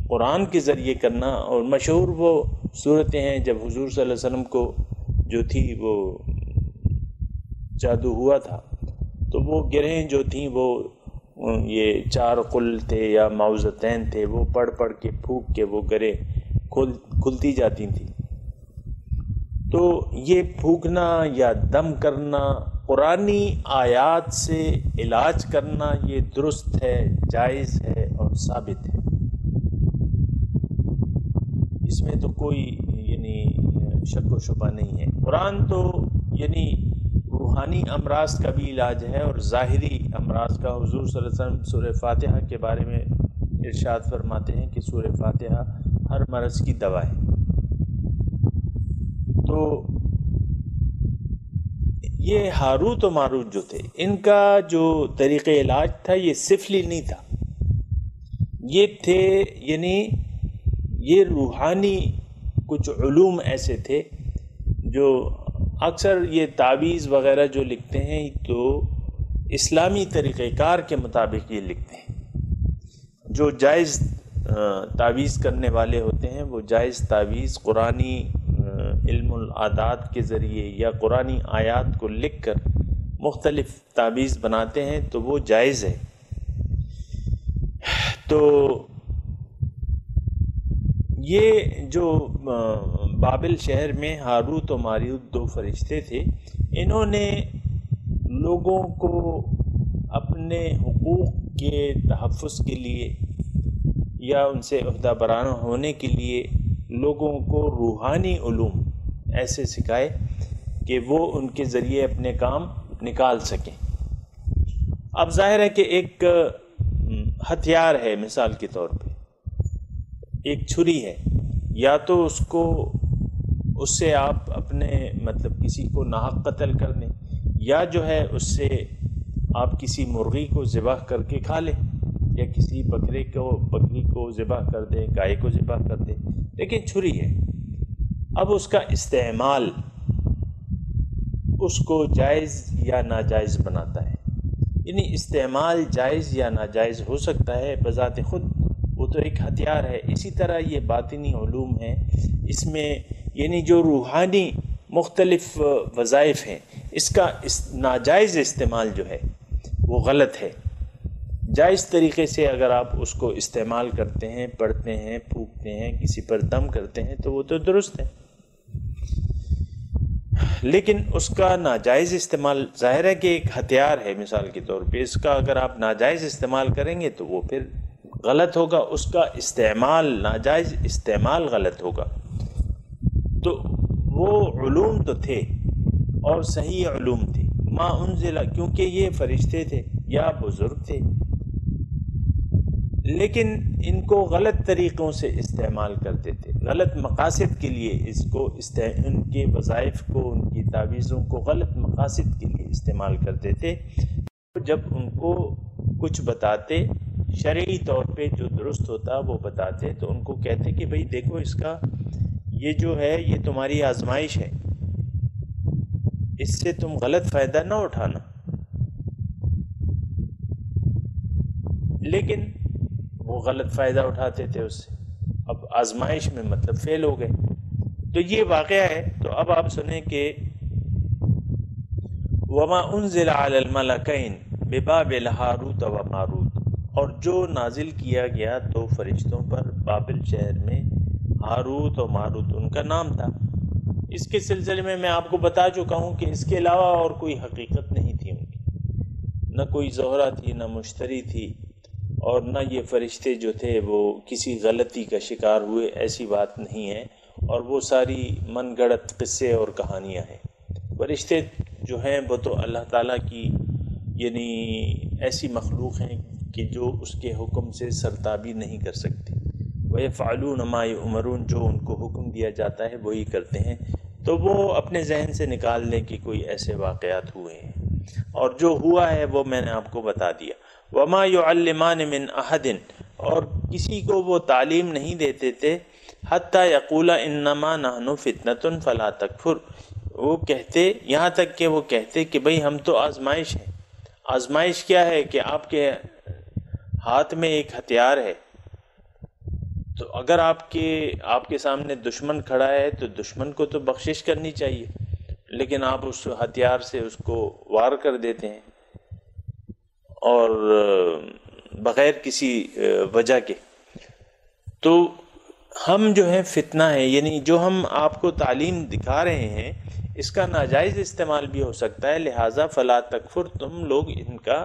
قرآن کے ذریعے کرنا۔ اور مشہور وہ صورتیں ہیں جب حضور صلی اللہ علیہ وسلم کو جو تھی وہ جادو ہوا تھا، تو وہ گرہیں جو تھیں وہ یہ 4 قل تھے یا معوذتین تھے، وہ پڑھ پڑھ کے پھونک کے وہ گرہیں کھلتی جاتی تھیں۔ تو یہ پھونکنا یا دم کرنا، قرآنی آیات سے علاج کرنا، یہ درست ہے، جائز ہے اور ثابت ہے، اس میں تو کوئی شک و شبہ نہیں ہے۔ قرآن تو روحانی امراض کا بھی علاج ہے اور ظاہری امراض کا۔ حضور صلی اللہ علیہ وسلم سورہ فاتحہ کے بارے میں ارشاد فرماتے ہیں کہ سورہ فاتحہ ہر مرض کی دوا ہے۔ تو یہ ہاروت و ماروت جو تھے، ان کا جو طریقہ علاج تھا یہ سفلی نہیں تھا، یہ تھے یہ روحانی کچھ علوم ایسے تھے جو اکثر یہ تعویذ وغیرہ جو لکھتے ہیں تو اسلامی طریقہ کار کے مطابق یہ لکھتے ہیں۔ جو جائز تعویذ کرنے والے ہوتے ہیں وہ جائز تعویذ قرآنی علم العادات کے ذریعے یا قرآنی آیات کو لکھ کر مختلف تعویذ بناتے ہیں تو وہ جائز ہے۔ تو یہ جو بابل شہر میں ہاروت و ماروت دو فرشتے تھے، انہوں نے لوگوں کو اپنے حقوق کے تحفظ کے لیے یا ان سے عہدہ برانہ ہونے کے لیے لوگوں کو روحانی علوم ایسے سکھائے کہ وہ ان کے ذریعے اپنے کام نکال سکیں۔ اب ظاہر ہے کہ ایک ہتھیار ہے، مثال کے طور پہ ایک چھری ہے، یا تو اس سے آپ اپنے کسی کو ناحق قتل کر دیں، یا جو ہے اس سے آپ کسی مرغی کو ذبح کر کے کھا لیں، یا کسی بکری کو ذبح کر دیں، گائے کو ذبح کر دیں، لیکن چھری ہے۔ اب اس کا استعمال اس کو جائز یا ناجائز بناتا ہے، استعمال جائز یا ناجائز ہو سکتا ہے بذات خود، وہ تو ایک ہتھیار ہے۔ اسی طرح یہ باطنی علوم ہیں، اس میں جو روحانی مختلف وظائف ہیں، اس کا ناجائز استعمال جو ہے وہ غلط ہے۔ جائز طریقے سے اگر آپ اس کو استعمال کرتے ہیں، پڑھتے ہیں، پھونکتے ہیں، کسی پر دم کرتے ہیں تو وہ تو درست ہے، لیکن اس کا ناجائز استعمال ظاہر ہے کہ ایک ہتھیار ہے، مثال کے طور پہ اس کا اگر آپ ناجائز استعمال کریں گے تو وہ پھر غلط ہوگا، اس کا استعمال ناجائز استعمال غلط ہوگا۔ تو وہ علوم تو تھے اور صحیح علوم تھے، ما انزل، کیونکہ یہ فرشتے تھے یا بزرگ تھے، لیکن ان کو غلط طریقوں سے استعمال کرتے تھے، غلط مقاصد کے لیے ان کے وظائف کو، ان کی تعویذوں کو غلط مقاصد کے لیے استعمال کرتے تھے۔ جب ان کو کچھ بتاتے، شرعی طور پہ جو درست ہوتا وہ بتاتے، تو ان کو کہتے کہ بھئی دیکھو اس کا یہ جو ہے یہ تمہاری آزمائش ہے، اس سے تم غلط فائدہ نہ اٹھانا، لیکن وہ غلط فائدہ اٹھاتے تھے اس سے، اب آزمائش میں فیل ہو گئے۔ تو یہ واقعہ ہے۔ تو اب آپ سنیں کہ وَمَا أُنزِلَ عَلَى الْمَلَكَيْنِ بِبَابِلَ هَارُوتَ وَمَارُوتَ، اور جو نازل کیا گیا دو فرشتوں پر بابل شہر میں، ہاروت و ماروت ان کا نام تھا۔ اس کے سلسلے میں آپ کو بتا چکا ہوں کہ اس کے علاوہ اور کوئی حقیقت نہیں تھی ان کی، نہ کوئی زہرہ تھی، نہ مشتری تھی، اور نہ یہ فرشتے جو تھے وہ کسی غلطی کا شکار ہوئے، ایسی بات نہیں ہے، اور وہ ساری من گڑت قصے اور کہانیاں ہیں۔ فرشتے جو ہیں وہ تو اللہ تعالیٰ کی ایسی مخلوق ہیں کہ جو اس کے حکم سے سرتابی نہیں کر سکتی، وَيَفْعَلُونَ مَا يُؤْمَرُونَ، جو ان کو حکم دیا جاتا ہے وہی کرتے ہیں۔ تو وہ اپنے ذہن سے نکال دیں کہ کوئی ایسے واقعات ہوئے ہیں، اور جو ہوا ہے وہ میں نے آپ کو بتا دیا۔ وَمَا يُعَلِّمَانِ مِنْ أَحَدٍ، اور کسی کو وہ تعلیم نہیں دیتے تھے، حَتَّى يَقُولَ إِنَّمَا نَحْنُ فِتْنَةٌ فَلَا تَكْفُرْ، وہ کہتے، یہاں تک کہ وہ کہتے کہ بھئی ہم تو آزمائش ہیں۔ آزمائش کیا ہے کہ آپ کے ہاتھ میں ایک ہتھیار ہے، تو اگر آپ کے سامنے دشمن کھڑا ہے تو دشمن کو تو بخشش کرنی چاہیے، لیکن آپ اس ہتھیار سے اس کو وار کر دیتے ہیں اور بغیر کسی وجہ کے۔ تو ہم جو ہے فتنہ ہے، یعنی جو ہم آپ کو تعلیم دکھا رہے ہیں اس کا ناجائز استعمال بھی ہو سکتا ہے، لہٰذا فلا تکفر، تم لوگ ان کا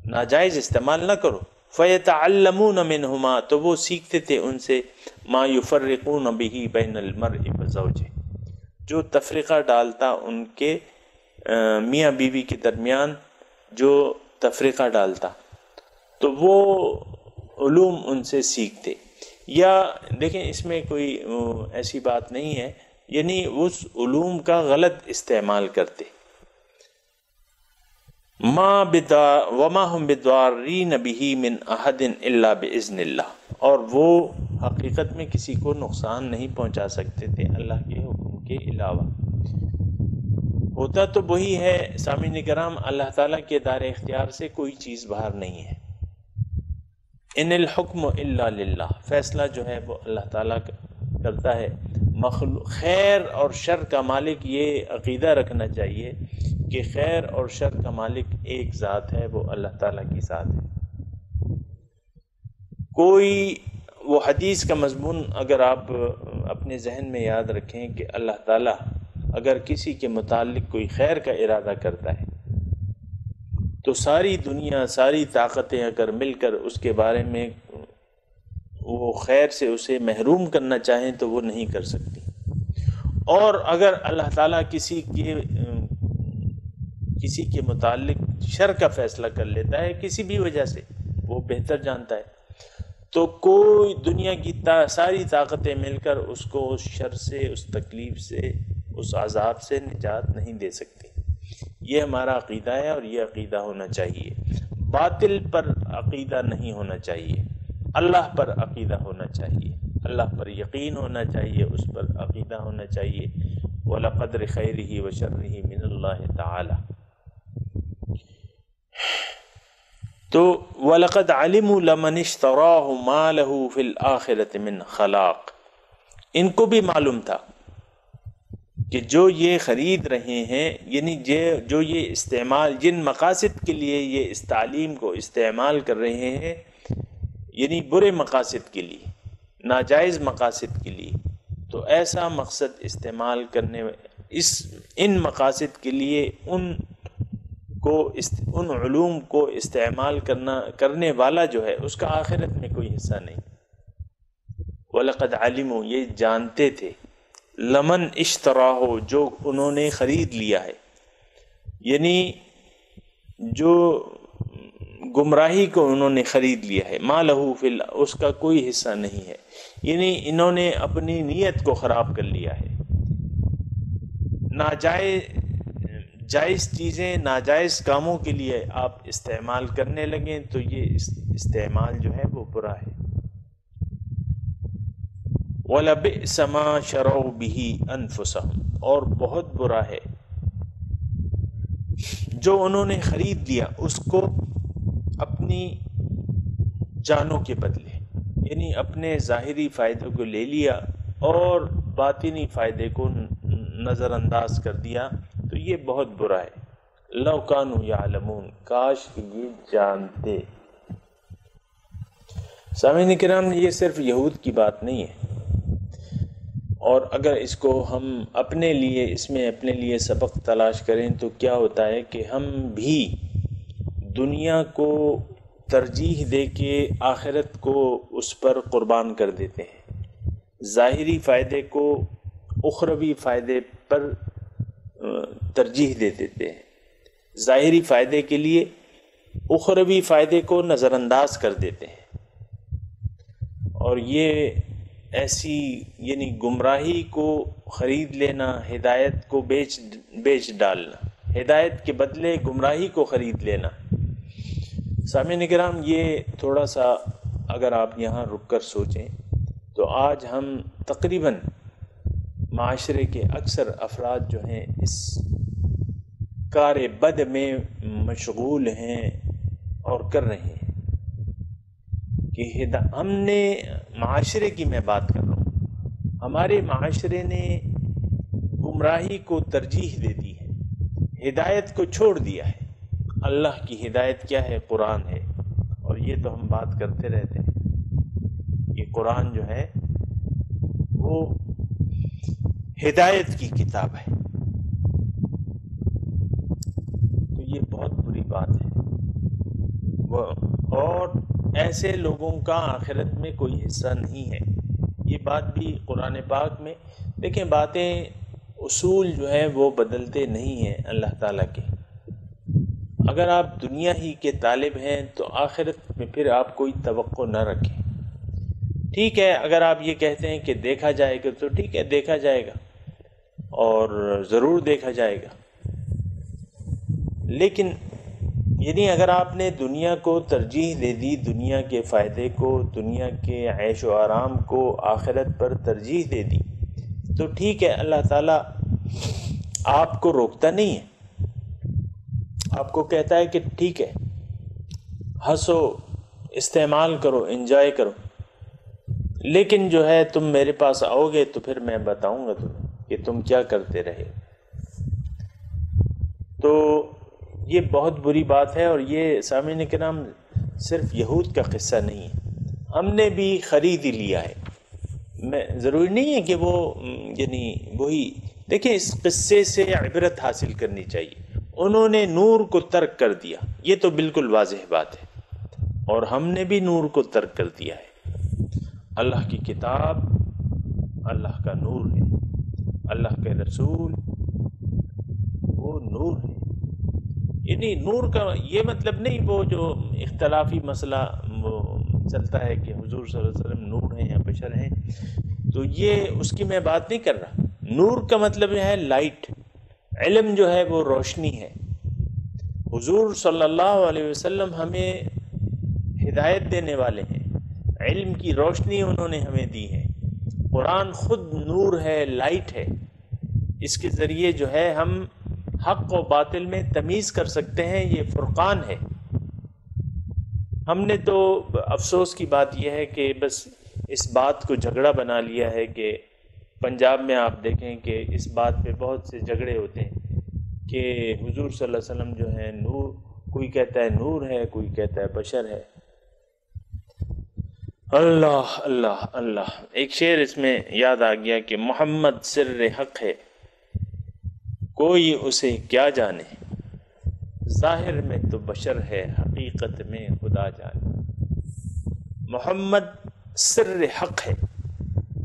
ناجائز استعمال نہ کرو۔ فَيَتَعَلَّمُونَ مِنْهُمَا، تو وہ سیکھتے تھے ان سے، مَا يُفَرِّقُونَ بِهِ بَيْنَ الْمَرْءِ وَزَوْجِهِ، جو تفریقہ ڈالتا ان کے میاں بیوی کے درمیان، جو تفریقہ ڈالتا، تو وہ علوم ان سے سیکھتے۔ یا دیکھیں اس میں کوئی ایسی بات نہیں ہے، یعنی اس علوم کا غلط استعمال کرتے۔ وما هم بضارین بہ من احد الا باذن اللہ، اور وہ حقیقت میں کسی کو نقصان نہیں پہنچا سکتے تھے اللہ کے حکم کے علاوہ۔ ہوتا تو وہی ہے سامعین کرام، اللہ تعالیٰ کے دار اختیار سے کوئی چیز باہر نہیں ہے۔ ان الحکم الا للہ، فیصلہ جو ہے وہ اللہ تعالیٰ کرتا ہے۔ خیر اور شر کا مالک یہ عقیدہ رکھنا چاہیے کہ خیر اور شر کا مالک ایک ذات ہے، وہ اللہ تعالیٰ کی ذات ہے۔ کوئی وہ حدیث کا مضمون اگر آپ اپنے ذہن میں یاد رکھیں کہ اللہ تعالیٰ اگر کسی کے متعلق کوئی خیر کا ارادہ کرتا ہے تو ساری دنیا، ساری طاقتیں اگر مل کر اس کے بارے میں وہ خیر سے اسے محروم کرنا چاہیں تو وہ نہیں کر سکتی، اور اگر اللہ تعالیٰ کسی کے متعلق شر کا فیصلہ کر لیتا ہے کسی بھی وجہ سے، وہ بہتر جانتا ہے، تو کوئی دنیا کی ساری طاقتیں مل کر اس کو اس شر سے، اس تکلیف سے، اس عذاب سے نجات نہیں دے سکتی۔ یہ ہمارا عقیدہ ہے اور یہ عقیدہ ہونا چاہیے۔ باطل پر عقیدہ نہیں ہونا چاہیے، اللہ پر عقیدہ ہونا چاہیے، اللہ پر یقین ہونا چاہیے، اس پر عقیدہ ہونا چاہیے۔ وَلَقَدْرِ خَيْرِهِ وَشَرِّهِ مِنَ اللَّهِ تَعَالَى۔ تو وَلَقَدْ عَلِمُوا لَمَنِ اشْتَرَاهُ مَا لَهُ فِي الْآخِرَةِ مِنْ خَلَاقٍ، ان کو بھی معلوم تھا کہ جو یہ خرید رہے ہیں، یعنی جو یہ استعمال، جن مقاصد کے لیے یہ اس تعلیم کو استعمال کر رہے ہیں، یعنی برے مقاصد کے لیے، ناجائز مقاصد کے لیے، تو ایسا مقصد استعمال کرنے، ان مقاصد کے لیے ان علوم کو استعمال کرنے والا جو ہے اس کا آخرت میں کوئی حصہ نہیں۔ وَلَقَدْ عَلِمُوا، یہ جانتے تھے، لمن اشتراہ، جو انہوں نے خرید لیا ہے، یعنی جو گمراہی کو انہوں نے خرید لیا ہے، ما لہو فی اس کا کوئی حصہ نہیں ہے، یعنی انہوں نے اپنی نیت کو خراب کر لیا ہے۔ جائز چیزیں ناجائز کاموں کے لیے آپ استعمال کرنے لگیں تو یہ استعمال جو ہے وہ برا ہے۔ وَلَبِئْسَ مَا شَرَوْا بِهِ أَنفُسَهُمْ، اور بہت برا ہے جو انہوں نے خرید لیا اس کو اپنی جانوں کے بدلے، یعنی اپنے ظاہری فائدے کو لے لیا اور باطنی فائدے کو نظر انداز کر دیا، تو یہ بہت برا ہے۔ لَوْ كَانُوا يَعْلَمُونَ، کاش کہ یہ جانتے۔ سامعین کرام، یہ صرف یہود کی بات نہیں ہے، اور اگر اس کو ہم اپنے لیے سبق تلاش کریں تو کیا ہوتا ہے کہ ہم بھی دنیا کو ترجیح دے کے آخرت کو اس پر قربان کر دیتے ہیں، ظاہری فائدے کو اخروی فائدے پر ترجیح دے دیتے ہیں، ظاہری فائدے کے لیے اخروی فائدے کو نظر انداز کر دیتے ہیں، اور یہ ایسی یعنی گمراہی کو خرید لینا، ہدایت کو بیچ ڈالنا، ہدایت کے بدلے گمراہی کو خرید لینا۔ سامعین کرام، یہ تھوڑا سا اگر آپ یہاں رک کر سوچیں تو آج ہم تقریباً معاشرے کے اکثر افراد جو ہیں اس کار بد میں مشغول ہیں اور کر رہے ہیں کہ ہم نے معاشرے کی میں بات کر رہا ہوں، ہمارے معاشرے نے گمراہی کو ترجیح دے دی ہے، ہدایت کو چھوڑ دیا ہے۔ اللہ کی ہدایت کیا ہے؟ قرآن ہے، اور یہ تو ہم بات کرتے رہتے ہیں کہ قرآن جو ہے وہ ہدایت کی کتاب ہے، تو یہ بہت بری بات ہے۔ اور ایسے لوگوں کا آخرت میں کوئی حصہ نہیں ہے۔ یہ بات بھی قرآن پاک میں دیکھیں، باتیں اصول جو ہیں وہ بدلتے نہیں ہیں اللہ تعالیٰ کے۔ اگر آپ دنیا ہی کے طالب ہیں تو آخرت میں پھر آپ کوئی توقع نہ رکھیں۔ ٹھیک ہے، اگر آپ یہ کہتے ہیں کہ دیکھا جائے گا تو ٹھیک ہے، دیکھا جائے گا اور ضرور دیکھا جائے گا، لیکن یعنی اگر آپ نے دنیا کو ترجیح دے دی، دنیا کے فائدے کو، دنیا کے عیش و آرام کو آخرت پر ترجیح دے دی، تو ٹھیک ہے، اللہ تعالیٰ آپ کو روکتا نہیں ہے، آپ کو کہتا ہے کہ ٹھیک ہے، ہنسو، استعمال کرو، انجوائے کرو، لیکن جو ہے تم میرے پاس آؤ گے تو پھر میں بتاؤں گا تمہیں کہ تم کیا کرتے رہے۔ تو یہ بہت بری بات ہے، اور یہ سامعین کرام صرف یہود کا قصہ نہیں ہے، ہم نے بھی خرید ہی لیا ہے۔ میں ضروری نہیں ہے کہ وہ یعنی وہی دیکھیں، اس قصے سے عبرت حاصل کرنی چاہیے۔ انہوں نے نور کو ترک کر دیا، یہ تو بالکل واضح بات ہے، اور ہم نے بھی نور کو ترک کر دیا ہے۔ اللہ کی کتاب اللہ کا نور ہے، اللہ کے رسول وہ نور ہے۔ یعنی نور کا یہ مطلب نہیں وہ جو اختلافی مسئلہ وہ چلتا ہے کہ حضور صلی اللہ علیہ وسلم نور ہیں یا بشر ہیں، تو یہ اس کی میں بات نہیں کر رہا۔ نور کا مطلب ہے لائٹ، علم جو ہے وہ روشنی ہے۔ حضور صلی اللہ علیہ وسلم ہمیں ہدایت دینے والے ہیں، علم کی روشنی انہوں نے ہمیں دی ہے۔ قرآن خود نور ہے، لائٹ ہے، اس کے ذریعے جو ہے ہم حق و باطل میں تمیز کر سکتے ہیں، یہ فرقان ہے۔ ہم نے تو افسوس کی بات یہ ہے کہ بس اس بات کو جھگڑا بنا لیا ہے کہ پنجاب میں آپ دیکھیں کہ اس بات پہ بہت سے جھگڑے ہوتے ہیں کہ حضور صلی اللہ علیہ وسلم جو ہے نور، کوئی کہتا ہے نور ہے، کوئی کہتا ہے بشر ہے۔ اللہ اللہ اللہ، ایک شعر اس میں یاد آ گیا کہ محمد سر حق ہے، کوئی اسے کیا جانے، ظاہر میں تو بشر ہے، حقیقت میں خدا جانے۔ محمد سر حق ہے،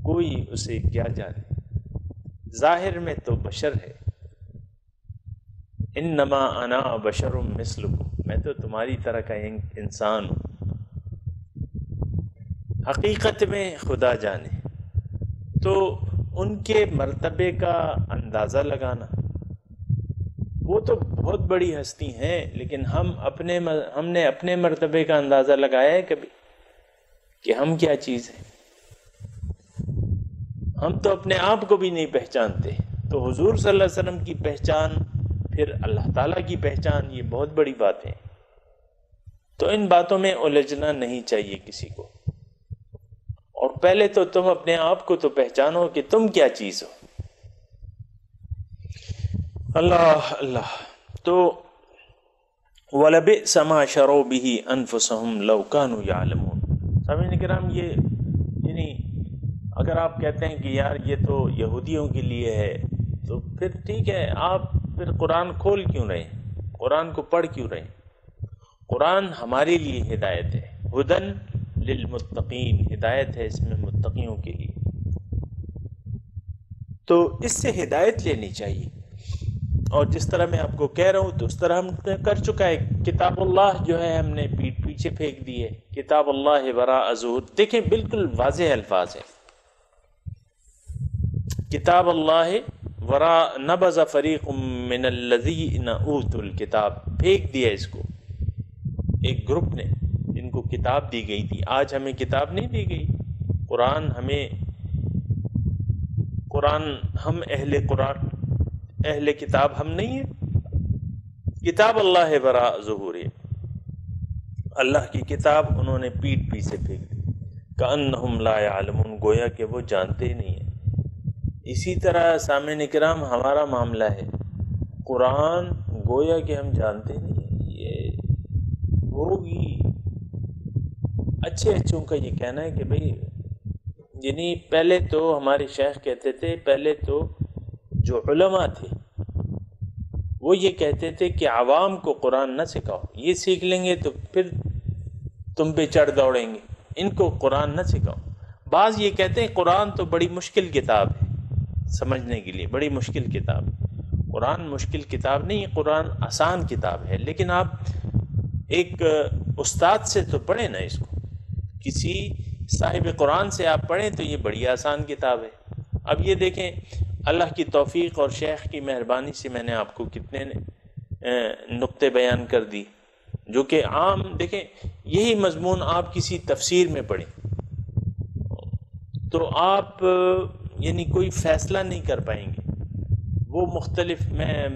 کوئی اسے کیا جانے، ظاہر میں تو بشر ہے، انما انا بشر مثلکم، میں تو تمہاری طرح کا انسان ہوں، حقیقت میں خدا جانے۔ تو ان کے مرتبے کا اندازہ لگانا، وہ تو بہت بڑی ہستی ہیں، لیکن ہم نے اپنے مرتبے کا اندازہ لگایا ہے کبھی کہ ہم کیا چیز ہیں؟ ہم تو اپنے آپ کو بھی نہیں پہچانتے، تو حضور صلی اللہ علیہ وسلم کی پہچان، پھر اللہ تعالیٰ کی پہچان، یہ بہت بڑی بات ہے۔ تو ان باتوں میں الجھنا نہیں چاہیے کسی کو، اور پہلے تو تم اپنے آپ کو تو پہچانو کہ تم کیا چیز ہو۔ اللہ اللہ۔ تو وَلَبِئْسَ مَا شَرَوْا بِهِ أَنفُسَهُمْ لَوْ كَانُوا يَعْلَمُونَ۔ سامعین کرام، یہ یعنی اگر آپ کہتے ہیں کہ یار یہ تو یہودیوں کے لیے ہے، تو پھر ٹھیک ہے، آپ پھر قرآن کھول کیوں رہے ہیں؟ قرآن کو پڑھ کیوں رہے ہیں؟ قرآن ہمارے لیے ہدایت ہے، ہدن للمتقین، ہدایت ہے اس میں متقیوں کے لیے، تو اس سے ہدایت لینی چاہیے۔ اور جس طرح میں آپ کو کہہ رہا ہوں تو اس طرح ہم نے کر چکا ہے۔ کتاب اللہ جو ہے ہم نے پیٹھ پیچھے پھینک دی ہے، کتاب اللہ وراء ظہور، دیکھیں بالکل واضح الفاظ ہے، کتاب اللہ وراء نبذ فریق من الذین اوتوا الکتاب، پھینک دیا اس کو ایک گروپ نے جن کو کتاب دی گئی تھی۔ آج ہمیں کتاب نہیں دی گئی، قرآن ہم اہل کتاب ہم نہیں ہیں، کتاب اللہ وراء ظہور، اللہ کی کتاب انہوں نے پیٹھ پیچھے پھینک دی، کأنہم لا یعلمون، گویا کہ وہ جانتے ہی نہیں ہیں۔ اسی طرح سامعین کرام ہمارا معاملہ ہے، قرآن گویا کہ ہم جانتے نہیں ہیں۔ یہ ہوگی اچھے اچھوں کا یہ کہنا ہے کہ بھئی یعنی پہلے تو ہمارے شیخ کہتے تھے، پہلے تو جو علماء تھے وہ یہ کہتے تھے کہ عوام کو قرآن نہ سکھاؤ، یہ سیکھ لیں گے تو پھر تم پہ چڑھ دوڑیں گے، ان کو قرآن نہ سکھاؤ۔ بعض یہ کہتے ہیں قرآن تو بڑی مشکل کتاب ہے سمجھنے کے لیے، بڑی مشکل کتاب ہے۔ قرآن مشکل کتاب نہیں، قرآن آسان کتاب ہے، لیکن آپ ایک استاد سے تو پڑھیں نا اس کو، کسی صاحب قرآن سے آپ پڑھیں تو یہ بڑی آسان کتاب ہے۔ اب یہ دیکھیں اللہ کی توفیق اور شیخ کی مہربانی سے میں نے آپ کو کتنے نقطے بیان کر دی جو کہ عام، دیکھیں یہی مضمون آپ کسی تفسیر میں پڑھیں تو آپ یعنی کوئی فیصلہ نہیں کر پائیں گے۔ وہ مختلف، میں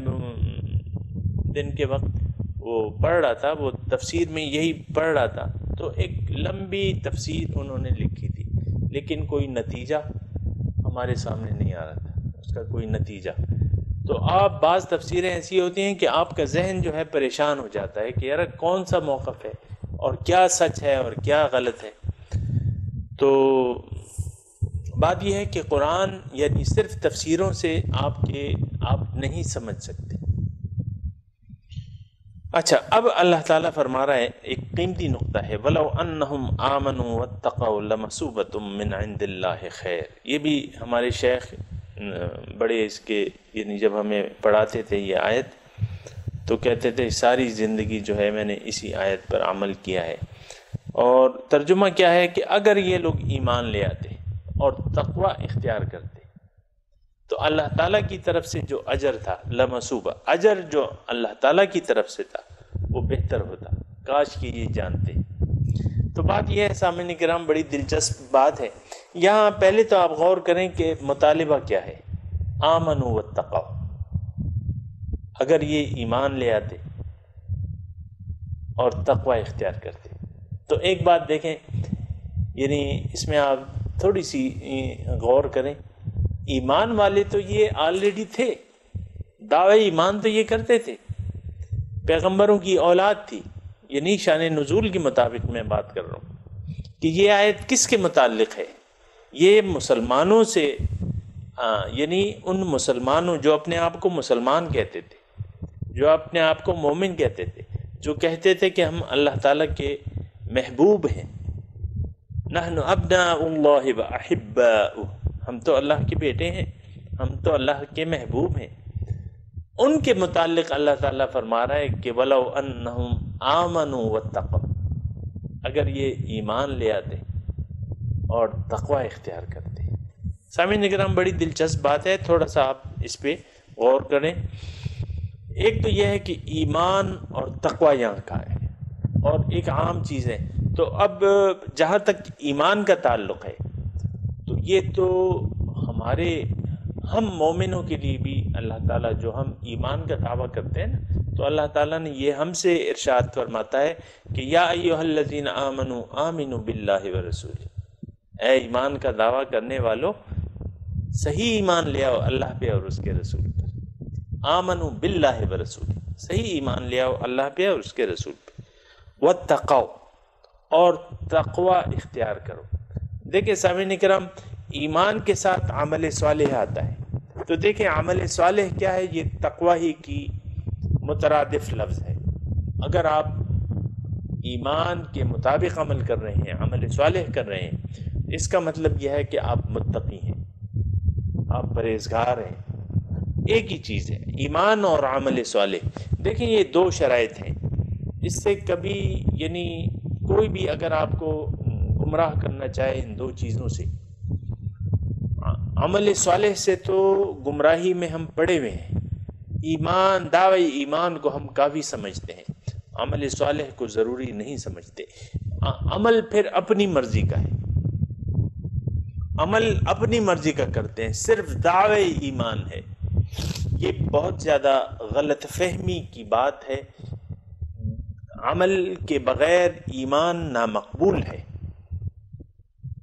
دن کے وقت وہ پڑھ رہا تھا، وہ تفسیر میں یہی پڑھ رہا تھا، تو ایک لمبی تفسیر انہوں نے لکھی تھی لیکن کوئی نتیجہ ہمارے سامنے نہیں آ رہا تھا، اس کا کوئی نتیجہ۔ تو آپ بعض تفسیریں ایسی ہوتی ہیں کہ آپ کا ذہن جو ہے پریشان ہو جاتا ہے کہ یار کون سا موقف ہے اور کیا سچ ہے اور کیا غلط ہے۔ تو بات یہ ہے کہ قرآن یعنی صرف تفسیروں سے آپ نہیں سمجھ سکتے۔ اچھا، اب اللہ تعالیٰ فرما رہا ہے، ایک قیمتی نقطہ ہے، وَلَوْ أَنَّهُمْ آمَنُوا وَاتَّقَوْا لَمَثُوبَةٌ مِّنْ عِندِ اللَّهِ خَيْرٌ۔ یہ بھی ہمارے شیخ بڑے اس کے یعنی جب ہمیں پڑھاتے تھے یہ آیت تو کہتے تھے ساری زندگی جو ہے میں نے اسی آیت پر عمل کیا ہے۔ اور ترجمہ کیا ہے کہ اگر یہ لوگ ایمان لے آتے اور تقوی اختیار کرتے تو اللہ تعالیٰ کی طرف سے جو اجر تھا، لمثوبہ، اجر جو اللہ تعالیٰ کی طرف سے تھا وہ بہتر ہوتا، کاش کہ یہ جانتے۔ تو بات یہ ہے سامعین کرام، بڑی دلچسپ بات ہے۔ یہاں پہلے تو آپ غور کریں کہ مطالبہ کیا ہے، آمنوا واتقوا، اگر یہ ایمان لے آتے اور تقوی اختیار کرتے۔ تو ایک بات دیکھیں، یعنی اس میں آپ تھوڑی سی غور کریں، ایمان والے تو یہ آلریڈی تھے، دعوی ایمان تو یہ کرتے تھے، پیغمبروں کی اولاد تھی، یعنی شان نزول کے مطابق میں بات کر رہا ہوں کہ یہ آیت کس کے متعلق ہے، یہ مسلمانوں سے، یعنی ان مسلمانوں جو اپنے آپ کو مسلمان کہتے تھے، جو اپنے آپ کو مومن کہتے تھے، جو کہتے تھے کہ ہم اللہ تعالیٰ کے محبوب ہیں، نحن ابناء اللہ واحباؤہ، ہم تو اللہ کے بیٹے ہیں، ہم تو اللہ کے محبوب ہیں، ان کے متعلق اللہ تعالیٰ فرما رہا ہے کہ وَلَوْ أَنَّهُمْ آمَنُوا وَاتَّقَوْا، اگر یہ ایمان لے آتے اور تقوی اختیار کرتے۔ سامعین کرام، بڑی دلچسپ بات ہے، تھوڑا سا آپ اس پہ غور کریں۔ ایک تو یہ ہے کہ ایمان اور تقوی یہاں کا ہے اور ایک عام چیز ہے۔ تو اب جہاں تک ایمان کا تعلق ہے تو یہ تو ہم مومنوں کے لیے بھی اللہ تعالیٰ، جو ہم ایمان کا دعویٰ کرتے ہیں نا، تو اللہ تعالیٰ نے یہ ہم سے ارشاد فرماتا ہے کہ یا ایھا الذین آمنوا آمنوا باللہ ورسولہ، اے ایمان کا دعویٰ کرنے والو صحیح ایمان لے آؤ اللہ پہ اور اس کے رسول پر، آمنوا باللہ ورسولہ، صحیح ایمان لے آؤ اللہ پہ اور اس کے رسول پہ، واتقوا، اور تقوی اختیار کرو۔ دیکھیں سامعین کرام، ایمان کے ساتھ عمل صالح آتا ہے، تو دیکھیں عمل صالح کیا ہے، یہ تقوی ہی کی مترادف لفظ ہے۔ اگر آپ ایمان کے مطابق عمل کر رہے ہیں، عمل صالح کر رہے ہیں، اس کا مطلب یہ ہے کہ آپ متقی ہیں، آپ پرہیزگار ہیں۔ ایک ہی چیز ہے ایمان اور عمل صالح۔ دیکھیں یہ دو شرائط ہیں، اس سے کبھی یعنی کوئی بھی اگر آپ کو گمراہ کرنا چاہے ان دو چیزوں سے، عمل صالح سے تو گمراہی میں ہم پڑے ہوئے ہیں، ایمان، دعوی ایمان کو ہم کافی سمجھتے ہیں، عمل صالح کو ضروری نہیں سمجھتے۔ عمل پھر اپنی مرضی کا ہے، عمل اپنی مرضی کا کرتے ہیں، صرف دعوی ایمان ہے۔ یہ بہت زیادہ غلط فہمی کی بات ہے، عمل کے بغیر ایمان نامقبول ہے۔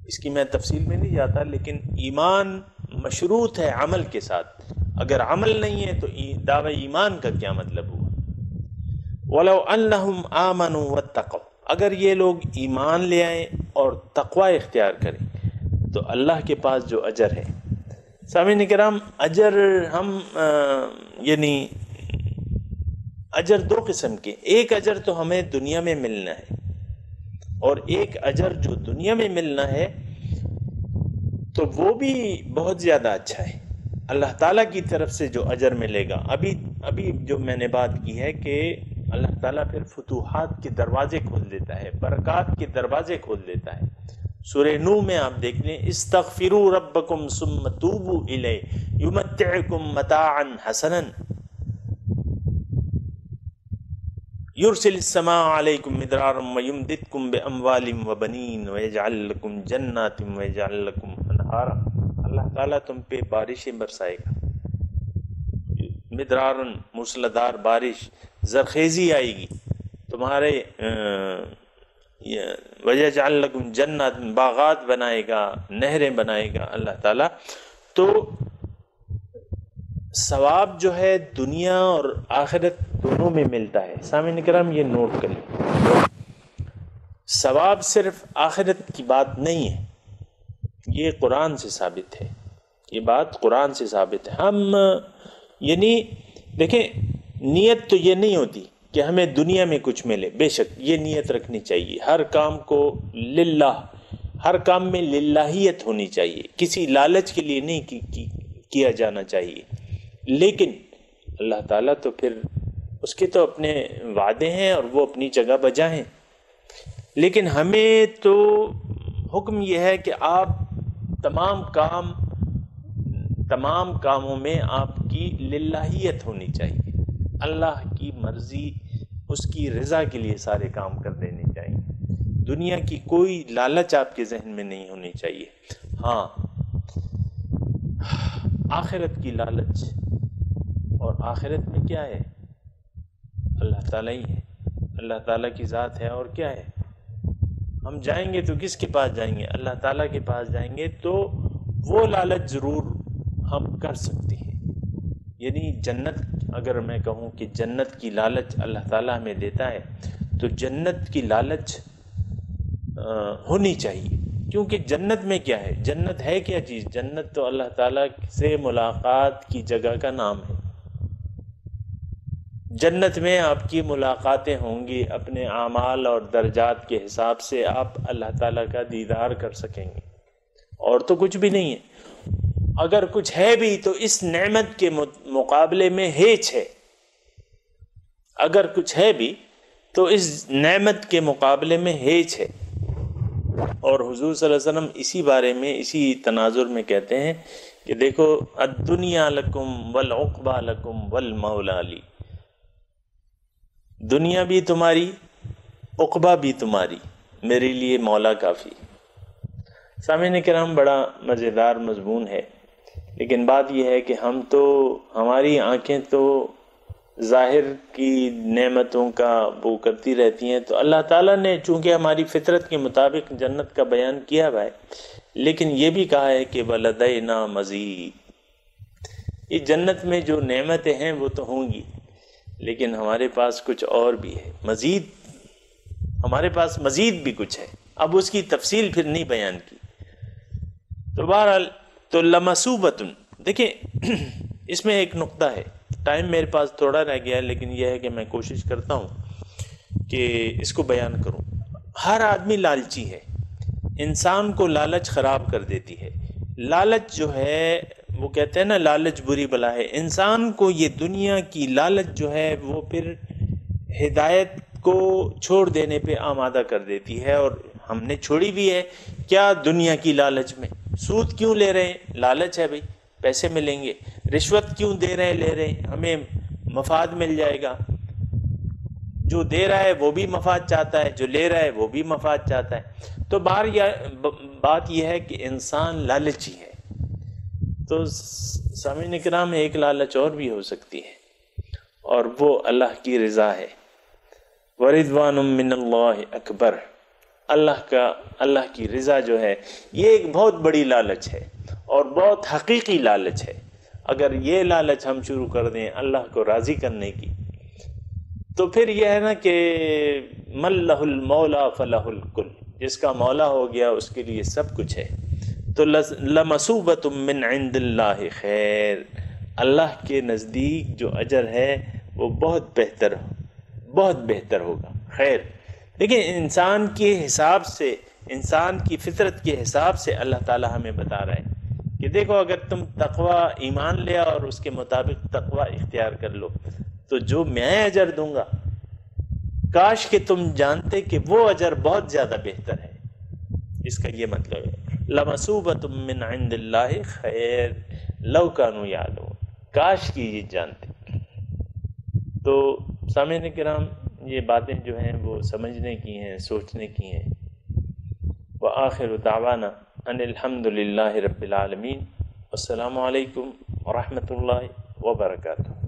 اس کی میں تفصیل میں نہیں جاتا، لیکن ایمان مشروط ہے عمل کے ساتھ، اگر عمل نہیں ہے تو دعوی ایمان کا کیا مطلب ہوا؟ وَلَوْ أَنَّهُمْ آمَنُوا وَاتَّقَوْا، اگر یہ لوگ ایمان لے آئیں اور تقوی اختیار کریں، تو اللہ کے پاس جو اجر ہے، سامعین کرام، اجر ہم یعنی اجر دو قسم کے، ایک اجر تو ہمیں دنیا میں ملنا ہے، اور ایک اجر جو دنیا میں ملنا ہے تو وہ بھی بہت زیادہ اچھا ہے، اللہ تعالیٰ کی طرف سے جو اجر ملے گا۔ ابھی جو میں نے بات کی ہے کہ اللہ تعالیٰ پھر فتوحات کے دروازے کھول دیتا ہے، برکات کے دروازے کھول دیتا ہے۔ سورہ نوح میں آپ دیکھ لیں، استغفروا ربکم ثم توبوا الیہ یمتعکم متاعا حسنا یرسل السماء علیکم مدرارا ویمددکم باموال وبنین ویجعل لکم جنات ویجعل لکم انہارا۔ اللہ تعالیٰ تم پہ بارشیں برسائے گا، مدرارن موسلادھار بارش، زرخیزی آئے گی تمہارے، ویجعل لکم جنات، باغات بنائے گا، نہریں بنائے گا اللہ تعالیٰ۔ تو ثواب جو ہے دنیا اور آخرت دونوں میں ملتا ہے۔ سامعین کرام یہ نوٹ کر لیں، ثواب صرف آخرت کی بات نہیں ہے، یہ قرآن سے ثابت ہے، یہ بات قرآن سے ثابت ہے۔ ہم یعنی دیکھیں، نیت تو یہ نہیں ہوتی کہ ہمیں دنیا میں کچھ ملے، بے شک یہ نیت رکھنی چاہیے، ہر کام کو للہ، ہر کام میں للہیت ہونی چاہیے، کسی لالچ کے لیے نہیں کیا جانا چاہیے، لیکن اللہ تعالیٰ تو پھر اس کے تو اپنے وعدے ہیں اور وہ اپنی جگہ بجا ہیں، لیکن ہمیں تو حکم یہ ہے کہ آپ تمام کاموں میں آپ کی للہیت ہونی چاہیے، اللہ کی مرضی، اس کی رضا کے لیے سارے کام کر دینے چاہیے، دنیا کی کوئی لالچ آپ کے ذہن میں نہیں ہونی چاہیے۔ ہاں، آخرت کی لالچ، اور آخرت میں کیا ہے؟ اللہ تعالیٰ ہی ہے، اللہ تعالیٰ کی ذات ہے، اور کیا ہے؟ ہم جائیں گے تو کس کے پاس جائیں گے؟ اللہ تعالیٰ کے پاس جائیں گے، تو وہ لالچ ضرور ہم کر سکتے ہیں، یعنی جنت، اگر میں کہوں کہ جنت کی لالچ اللہ تعالیٰ ہمیں دیتا ہے تو جنت کی لالچ ہونی چاہیے، کیونکہ جنت میں کیا ہے؟ جنت ہے کیا چیز؟ جنت تو اللہ تعالیٰ سے ملاقات کی جگہ کا نام ہے۔ جنت میں آپ کی ملاقاتیں ہوں گی، اپنے اعمال اور درجات کے حساب سے آپ اللہ تعالیٰ کا دیدار کر سکیں گے، اور تو کچھ بھی نہیں ہے۔ اگر کچھ ہے بھی تو اس نعمت کے مقابلے میں ہیچ ہے، اگر کچھ ہے بھی تو اس نعمت کے مقابلے میں ہیچ ہے۔ اور حضور صلی اللہ علیہ وسلم اسی بارے میں، اسی تناظر میں کہتے ہیں کہ دیکھو، الدنیا لکم والعقبی لکم والمولا لی، دنیا بھی تمہاری، عقبہ بھی تمہاری، میرے لیے مولا کافی۔ سامعین کرام، بڑا مزیدار مضمون ہے، لیکن بات یہ ہے کہ ہماری آنکھیں تو ظاہر کی نعمتوں کا وہ کرتی رہتی ہیں، تو اللہ تعالیٰ نے چونکہ ہماری فطرت کے مطابق جنت کا بیان کیا ہوا ہے، لیکن یہ بھی کہا ہے کہ وَلَدَيْنَا مَزِيدٌ، یہ جنت میں جو نعمتیں ہیں وہ تو ہوں گی، لیکن ہمارے پاس کچھ اور بھی ہے، مزید، ہمارے پاس مزید بھی کچھ ہے، اب اس کی تفصیل پھر نہیں بیان کی۔ تو بہرحال تو لمثوبۃ، دیکھیں اس میں ایک نقطہ ہے، ٹائم میرے پاس تھوڑا رہ گیا ہے، لیکن یہ ہے کہ میں کوشش کرتا ہوں کہ اس کو بیان کروں۔ ہر آدمی لالچی ہے، انسان کو لالچ خراب کر دیتی ہے۔ لالچ جو ہے، وہ کہتے ہیں نا، لالچ بری بلا ہے، انسان کو یہ دنیا کی لالچ جو ہے وہ پھر ہدایت کو چھوڑ دینے پہ آمادہ کر دیتی ہے، اور ہم نے چھوڑی بھی ہے۔ کیا؟ دنیا کی لالچ میں۔ سود کیوں لے رہے ہیں؟ لالچ ہے بھئی، پیسے ملیں گے۔ رشوت کیوں دے رہے ہیں؟ لے رہے ہیں، ہمیں مفاد مل جائے گا۔ جو دے رہا ہے وہ بھی مفاد چاہتا ہے، جو لے رہا ہے وہ بھی مفاد چاہتا ہے۔ تو بات یہ ہے کہ انسان لالچی ہے۔ تو سامعین کرام، ایک لالچ اور بھی ہو سکتی ہے، اور وہ اللہ کی رضا ہے۔ وَرِضْوَانٌ مِّنَ اللَّهِ أَكْبَرُ، اللہ کی رضا جو ہے یہ ایک بہت بڑی لالچ ہے، اور بہت حقیقی لالچ ہے۔ اگر یہ لالچ ہم شروع کر دیں اللہ کو راضی کرنے کی، تو پھر یہ ہے نا کہ مَن لَهُ الْمَوْلَى فَلَهُ الْكُلُّ، جس کا مولا ہو گیا اس کے لیے سب کچھ ہے۔ تو لمثوبۃ من عند اللہ خیر، اللہ کے نزدیک جو اجر ہے وہ بہت بہتر ہوگا، خیر۔ لیکن انسان کے حساب سے، انسان کی فطرت کے حساب سے اللہ تعالی ہمیں بتا رہا ہے کہ دیکھو اگر تم تقوی ایمان لے اور اس کے مطابق تقوی اختیار کر لو تو جو میں اجر دوں گا کاش کہ تم جانتے کہ وہ اجر بہت زیادہ بہتر ہے۔ اس کا یہ مطلب ہے لمثوبۃ من عند اللہ خیر لو کانوا یعلمون، کاش کہ یہ جانتے۔ تو سامعین کرام، یہ باتیں جو ہیں وہ سمجھنے کی ہیں، سوچنے کی ہیں۔ وآخر دعوانا ان الحمد للہ رب العالمین۔ السلام علیکم ورحمۃ اللہ وبرکاتہ۔